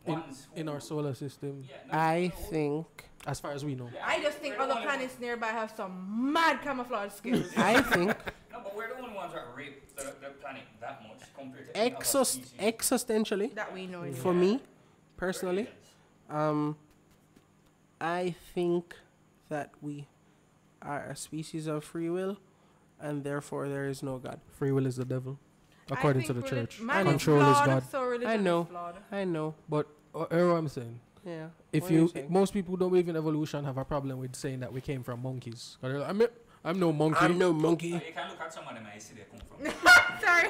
ones in who- our solar system, Yeah, I no, think as far as we know. yeah, I just think we're the other only planets nearby have some mad camouflage skills. I think No, but we're the only ones that rape the planet that much compared to any other species. existentially, that we know. Anyway. for me We're personally, aliens. I think that we are a species of free will, and therefore there is no God. Free will is the devil, according to the church. Man Control is is flawed, God. so religion I know. is flawed. I know. But hear what I'm saying. Yeah. If What are you you, saying? most people who don't believe in evolution have a problem with saying that we came from monkeys. 'Cause they're like, I'm no monkey. I'm no monkey. You can look at some of them and you see they come from. Sorry.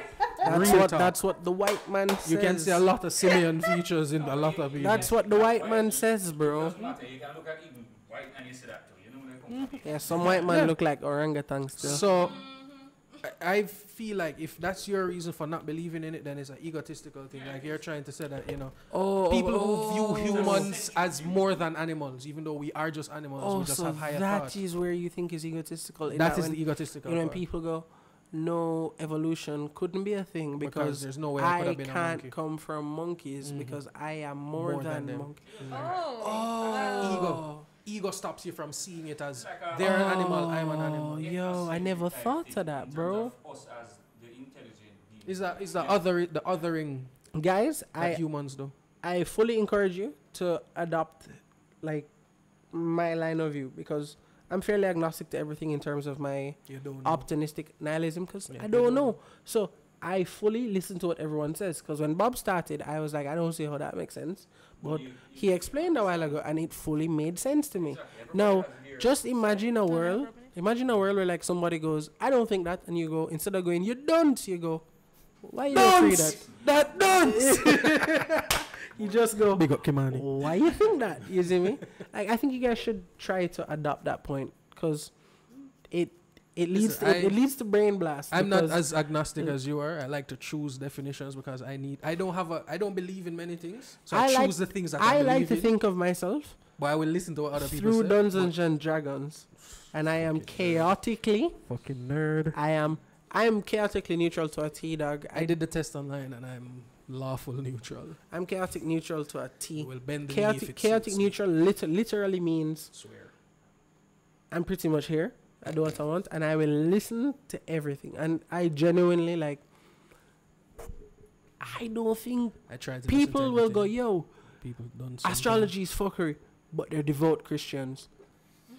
Real talk. That's what the white man says. You can see a lot of simian features in a lot of people. That's what the white man says, bro. Doesn't matter. You can look at even White and you see that too. You know where they come from. Yeah, some white man look like orangutan still. So I feel like if that's your reason for not believing in it, then it's an egotistical thing. Like you're trying to say that, you know, people who view humans as more than animals, even though we are just animals, we just have higher thoughts. That is where you think is egotistical. That is the egotistical You know, when part. people go, no, evolution couldn't be a thing because there's no way I could have been a can't monkey. come from monkeys because I am more than them. monkeys. Ego stops you from seeing it as they're an animal, I'm an animal. Yo, I never thought of that, bro. Us as the intelligent beings. Is the othering Guys, that humans do? I fully encourage you to adopt like my line of view because I'm fairly agnostic to everything in terms of my You don't know. optimistic nihilism because Yeah, I you don't don't know. know. So I fully listen to what everyone says because when Bob started, I was like, I don't see how that makes sense. But he explained a while ago and it fully made sense to me. Now, just imagine a world where like somebody goes, I don't think that, and you go, instead of going, you don't, you go, why you don't think that? That don't! You just go, Big up Kimani. why you think that? You see me? Like, I think you guys should try to adopt that point because it leads to brain blast. I'm not as agnostic as you are. I like to choose definitions because I don't believe in many things. So I choose the things that I believe like to in, think of myself but I will listen to what other people through say. Dungeons and Dragons, and I am chaotically. Fucking nerd. I am chaotically neutral to a T, dog. I did the test online and I'm lawful neutral. I'm chaotic neutral to a T. Will bend the knee if it Chaotic suits me. neutral literally means Swear. I'm pretty much here. I do what I want, and I will listen to everything. And I genuinely like. I don't think I tried to people listen to will go, everything. yo, People done something. astrology is fuckery, but they're devout Christians.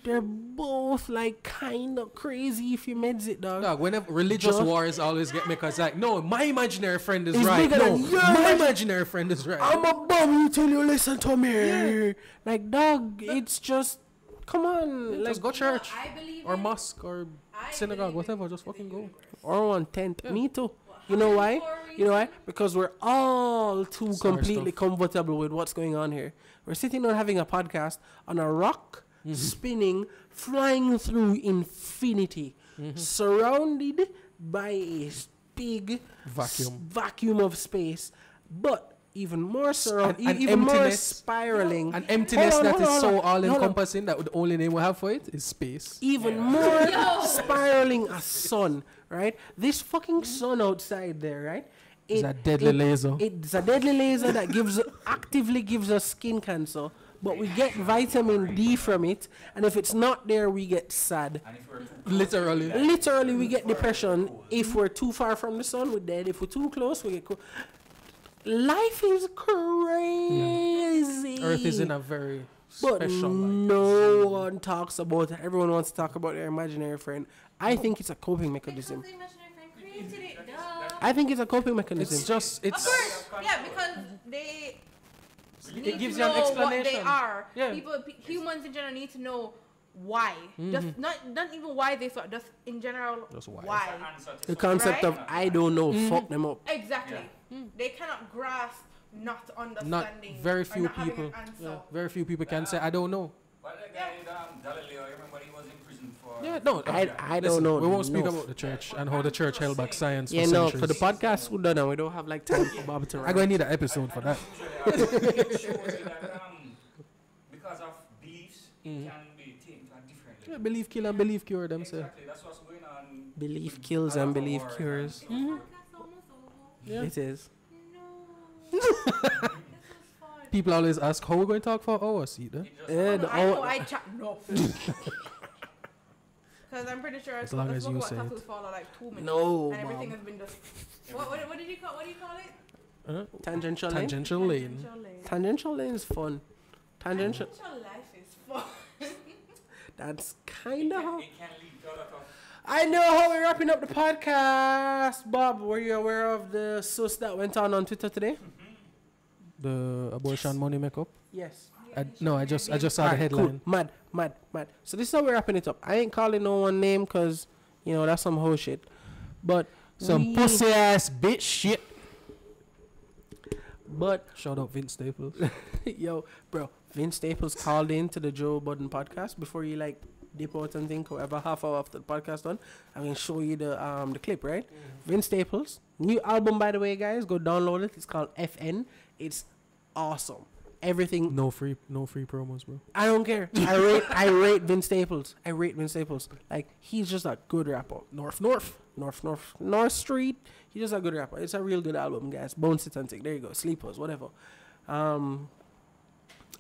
They're both like kind of crazy if you meds it, dog. Dog, whenever religious Just- wars always get me because like, no, my imaginary friend is It's right. bigger No, than yours. my imaginary friend is right. I'm a bum you till you listen to me. Like, dog, it's just, come on. Like, Just go church I believe or in- mosque or I synagogue, believe in whatever. Just fucking go. or 1/10. Me too. You know why? You know why? Because we're all too Sorry, completely stuff. comfortable with what's going on here. We're sitting on having a podcast on a rock, spinning, flying through infinity, surrounded by a big vacuum of space, but even more An even more emptiness. spiraling. An emptiness Hold on, that hold is on, so hold on. all-encompassing that the only name we have for it is space. Even more spiraling a sun, right? This fucking sun outside there, right? It's a deadly laser. It's a deadly laser that actively gives us skin cancer, but we get vitamin D from it, and if it's not there, we get sad. And if we're too Literally. Literally, we get depression. If we're too far from the sun, we're dead. If we're too close, we get cool. Life is crazy. Earth is in a very But special no one talks about it. Everyone wants to talk about their imaginary friend. I think it's a coping mechanism. Because the imaginary friend created it, duh. I think it's a coping mechanism. It's just, Of it's... course, yeah, because they need It gives to you an know what they explanation. are. Yeah. Humans in general need to know why. Just not even why they thought, just in general Just why. why. The concept of I don't know, fuck them up. Exactly. They cannot grasp not understanding. very or few not having people. an answer. Yeah, very few people can say, I don't know. Well, the guy, Galileo, remember he was in prison for... Yeah, no. I don't know. We won't speak no. about the church and how the church held back science Yeah, for no, centuries. for the podcast, we don't know. We don't have like time for Bob to I'm write. going to need an episode for that. It shows you that because of beliefs, it can be taken to a different Yeah, level. believe kill and believe cure them, say. Exactly, that's what's going on. Belief kills and belief cures. Podcast almost over. Yeah. It is. No. This was fun. People always ask, how we going to talk for hours, see that? It just Yeah, the I know hour- I chat no. Because I'm pretty sure As long as you say it. tattoos follow like 2 minutes. No, and everything Mom. has been just. What did you call? What do you call it? Tangential lane. Tangential lane. Tangential lane. Tangential lane is fun. Tangential. Tangential life is fun. That's kind of how. it can lead to a lot of... I know how we're wrapping up the podcast. Bob, were you aware of the sus that went on Twitter today? The abortion money makeup? Yes. No, I just saw the Alright, headline. Cool. Mad. So this is how we're wrapping it up. I ain't calling no one name because, you know, that's some whole shit. But Some pussy ass bitch shit. But Shout out Vince Staples. yo, bro, Vince Staples called in to the Joe Budden podcast before you like dip out and think whatever half hour after the podcast done. I'm gonna show you the clip, right? Vince Staples, new album by the way, guys. Go download it. It's called FN. It's awesome. Everything. No free promos, bro. I don't care. I rate Vince Staples. I rate Vince Staples. Like he's just a good rapper. North Street. He's just a good rapper. It's a real good album, guys. Bones it and take. There you go. Sleepers, whatever. All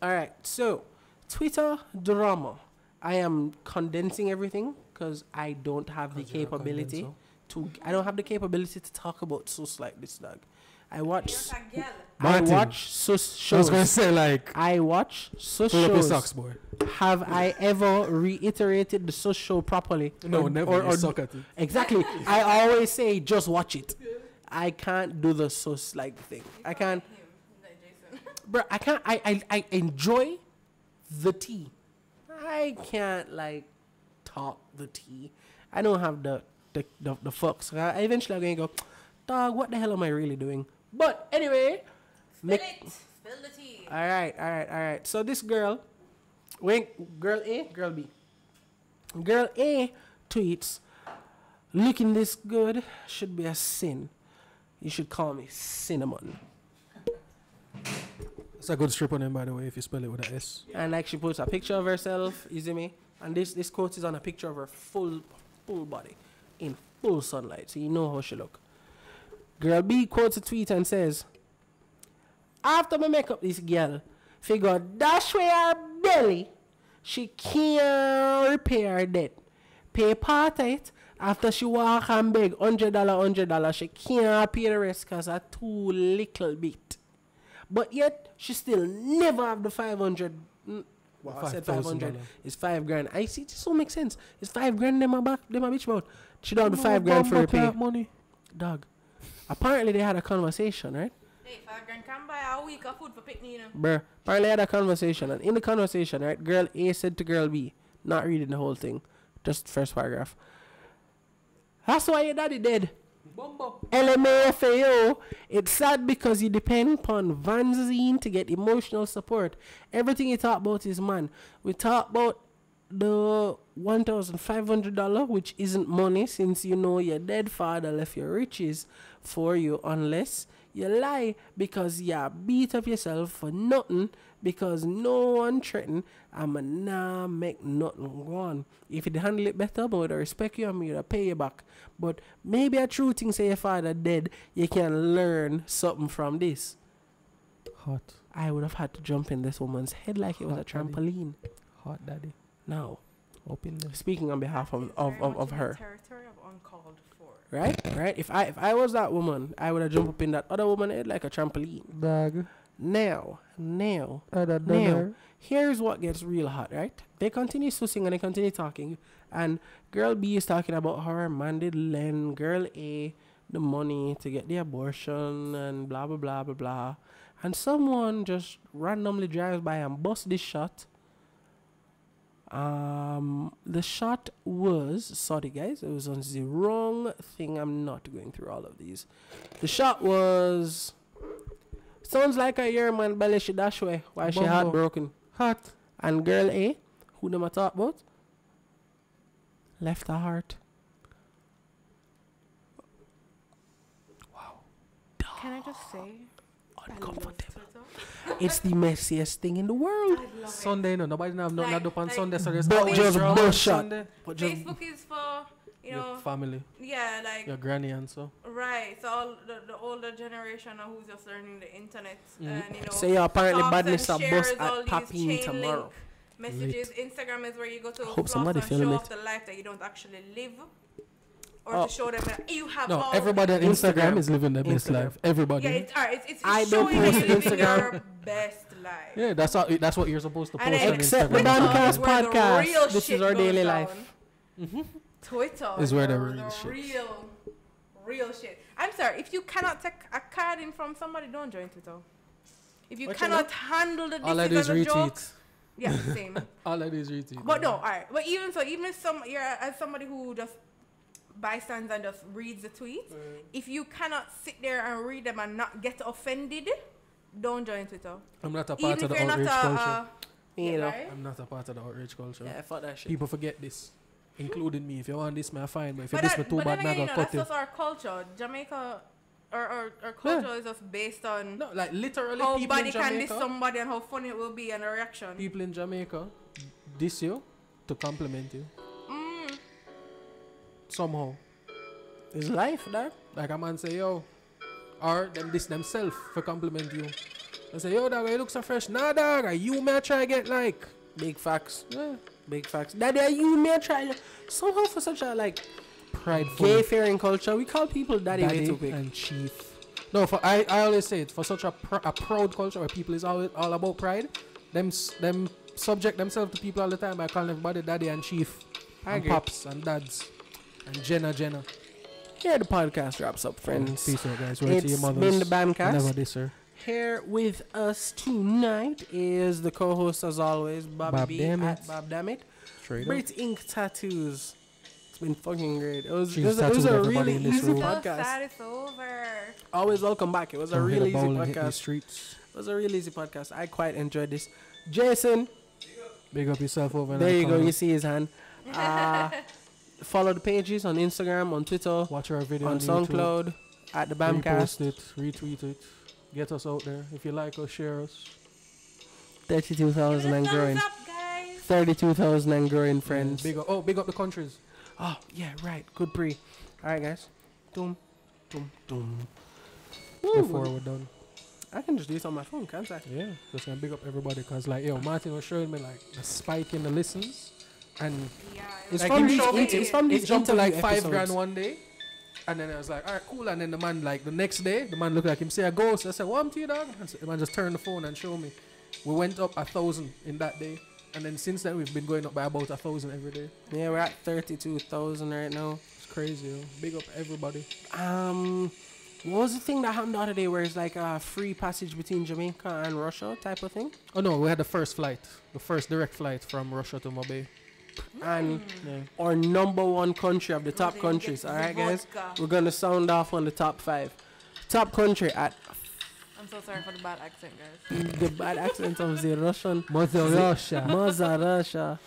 right. So Twitter drama. I am condensing everything because I don't have the capability to. I don't have the capability to talk about sus like this, dog. I watch sus shows. I was gonna say like I watch sus pull up your shows. socks, boy. Have I ever reiterated the sus show properly? No, never. Or suck at it. Exactly. I always say just watch it. I can't do the sus like thing. I can't. Bro, I can't. I enjoy the tea. I can't like talk the tea. I don't have the fucks. I eventually I'm gonna go, dog, what the hell am I really doing? But anyway, Spill the tea. All right. So this girl, girl A, girl B. Girl A tweets, looking this good should be a sin. You should call me Cinnamon. It's a good stripper name, by the way, if you spell it with an S. And like she puts a picture of herself, you see me? And this quote is on a picture of her full body in full sunlight, so you know how she look. Girl B quotes a tweet and says, after me make up this girl, figure dash way her belly, she can't repair her debt. Pay part of it, after she walk and beg $100, she can't pay the rest because of too little bit. But yet, she still never have the 500. Well, I said 500. It's $5,000. I see, this don't make sense. It's $5,000 them a bitch about. She don't have the $5,000 for repay. Money. Dog. Apparently, they had a conversation, right? Hey, $5,000 can buy a week of food for picnic, you know. Bruh. Apparently, they had a conversation. And in the conversation, right, girl A said to girl B, not reading the whole thing, just the first paragraph. That's why your daddy dead. LMAFAO, it's sad because you depend upon Vanzine to get emotional support. Everything you talk about is man. We talk about the $1,500, which isn't money since you know your dead father left your riches for you, unless you lie because you beat up yourself for nothing because no one threatened. I'ma nah make nothing go on. If you handle it better, but I respect you, I'm gonna pay you back. But maybe a true thing say your father dead, you can learn something from this. Hot. I would have had to jump in this woman's head like it was a trampoline. Hot daddy. Now, Up in there. speaking on behalf of her. Territory of uncalled for. Right? If I was that woman, I would have jumped up in that other woman's head like a trampoline. Dog. Now, here's what gets real hot, right? They continue sussing and they continue talking. And girl B is talking about how her man did lend girl A the money to get the abortion and blah, blah, blah, blah, blah. And someone just randomly drives by and busts this shot. The shot was, sorry guys, it was on the wrong thing. I'm not going through all of these. The shot was... Sounds like a year man belly she dash way while she heartbroken. Hot. And girl A, who them I talk about, left her heart. Wow. Can I just say? Uncomfortable. It's the messiest thing in the world. Sunday, no, nobody have nothing to do on Sunday, so there's But always just drama on bullshit. Sunday. But just Facebook is for, you know, Your family, yeah, like, your granny and so. right. So all the older generation who's just learning the internet and, you know, say apparently talks badness and a bus shares all at these Papine chain tomorrow. link messages. Instagram is where you go to Hope floss somebody and film show it. off the life that you don't actually live, or Oh. to show them that you have No, all everybody on Instagram is living their best Instagram. life. Everybody. Yeah, it's alright. It's I don't showing post you living Instagram. your best life. Yeah, that's what you're supposed to post And on Except the Instagram. BamCast Where the podcast. real This shit is our goes daily down. life. Twitter Is where the real shit. real shit. I'm sorry, if you cannot take a card in from somebody, don't join Twitter. If you What you cannot handle the All I do is and the joke, retweet. yeah, same. All I do is retweet. But no, alright. But even so, even if you're as somebody who just bystands and just reads the tweets, if you cannot sit there and read them and not get offended, don't join Twitter. I'm not a part Even of if the you're outrage not culture. Me either. right? I'm not a part of the outrage culture. Yeah, fuck that shit. People forget this, including me. If you want this, man, fine. But if you But this, me too bad, man, I again, got that's cut just our culture. Jamaica, our culture is just based on No, like literally, how people in body can diss Jamaica, somebody and how funny it will be and a reaction. people in Jamaica diss you to compliment you somehow. It's life, dog. Like a man say, yo, or them diss themselves for compliment you. I say, yo, dog, you look so fresh. Nah, dog, you may try get like. Big facts. Yeah. Big facts. Daddy, you may try. Somehow for such a like Prideful. gay faring culture, we call people daddy way too quick. and chief. No, for I always say it, for such a proud culture where people is all about pride, them subject themselves to people all the time by calling everybody daddy and chief, I and agree. pops and dads, and Jenna. Here the podcast wraps up, friends. Peace out, guys. Right to your It's mothers. been the BamCast. Never this, sir. Here with us tonight is the co-host, as always, Bobby Bob B Dammit. at Bob Dammit. Straight up. BritInkTattos. It's been fucking great. It was She's a tattooed really everybody in this easy room. So podcast. sad it's over. Always welcome back. It was a Don't hit really easy ball and hit the podcast. streets. It was a really easy podcast. I quite enjoyed this. Jason, Big up yourself over there in you the go. corner. You see his hand. Follow the pages on Instagram, on Twitter, Watch our video on YouTube. SoundCloud, at the BamCast. Repost it, retweet it. Get us out there. If you like us, share us. 32,000 and growing. Thumbs up, guys. 32,000 and growing, friends. Big up the countries. Oh, yeah, right. Good pre. All right, guys. Doom. Before we're done. I can just do it on my phone, can't I? Yeah, just gonna big up everybody because like Martin was showing me like the spike in the listens and Yeah, It's like, from he these, showed me it's from it these jumped to like interview $5 episodes. grand one day, and then I was like, alright, cool. And then the man like the next day, the man looked like him say a ghost. I said, what happened to you, dog? And so the man just turned the phone and showed me. We went up 1,000 in that day, and then since then we've been going up by about 1,000 every day. Yeah, we're at 32,000 right now. It's crazy. Yo. Big up everybody. What was the thing that happened the other day where it's like a free passage between Jamaica and Russia type of thing? Oh no, we had the first direct flight from Russia to Mobay. And Yeah. our number one country of the top they countries. get All the right, guys, vodka. we're gonna sound off on the top 5. Top country at I'm so sorry for the bad accent, guys. the bad accent of the Russian Mother Russia. Mother Russia.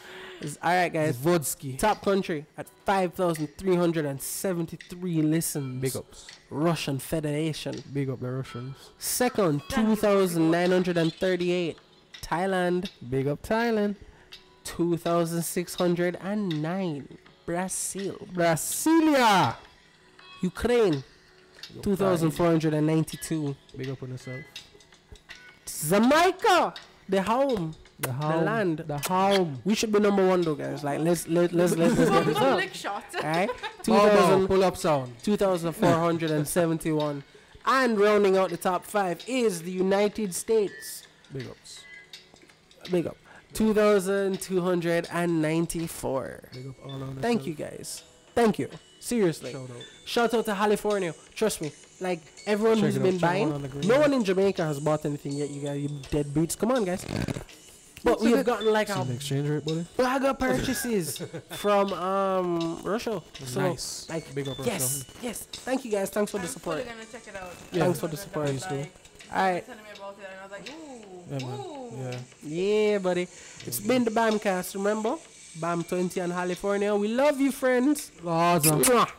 All right, guys. Vodsky. Top country at 5,373 listens. Big ups. Russian Federation. Big up the Russians. Second, 2,938. Thailand. Big up Thailand. 2,609. Brazil. Brasilia. Ukraine. 2,492. Big up on yourself. Jamaica. The home. The land. The home. We should be number 1 though, guys. Like let's get this up. Lick shot. Alright? 2000 pull up sound. 2,471. And rounding out the top 5 is the United States. Big ups. Big up. 2,294. Big up all on Thank you, guys. Thank you. Seriously. Shout out. Shout out to California. Trust me. Like, everyone Check who's it out. been Check buying, one on the green. no one in Jamaica has bought anything yet, you guys. You dead beats. Come on, guys. But we've gotten like See a the exchange rate, buddy. bag of purchases from Russia. So, Nice. like, Big up yes, Russia. yes. Thank you, guys. Thanks for the I'm support. fully gonna check it out. Yeah. Thanks for the support. Please do. Like, Alright. telling me about it, and I was like, ooh, Yeah, man. ooh. Yeah. Yeah, buddy. It's been the BamCast, remember? Bam 20 and California. We love you, friends. Awesome. Mwah.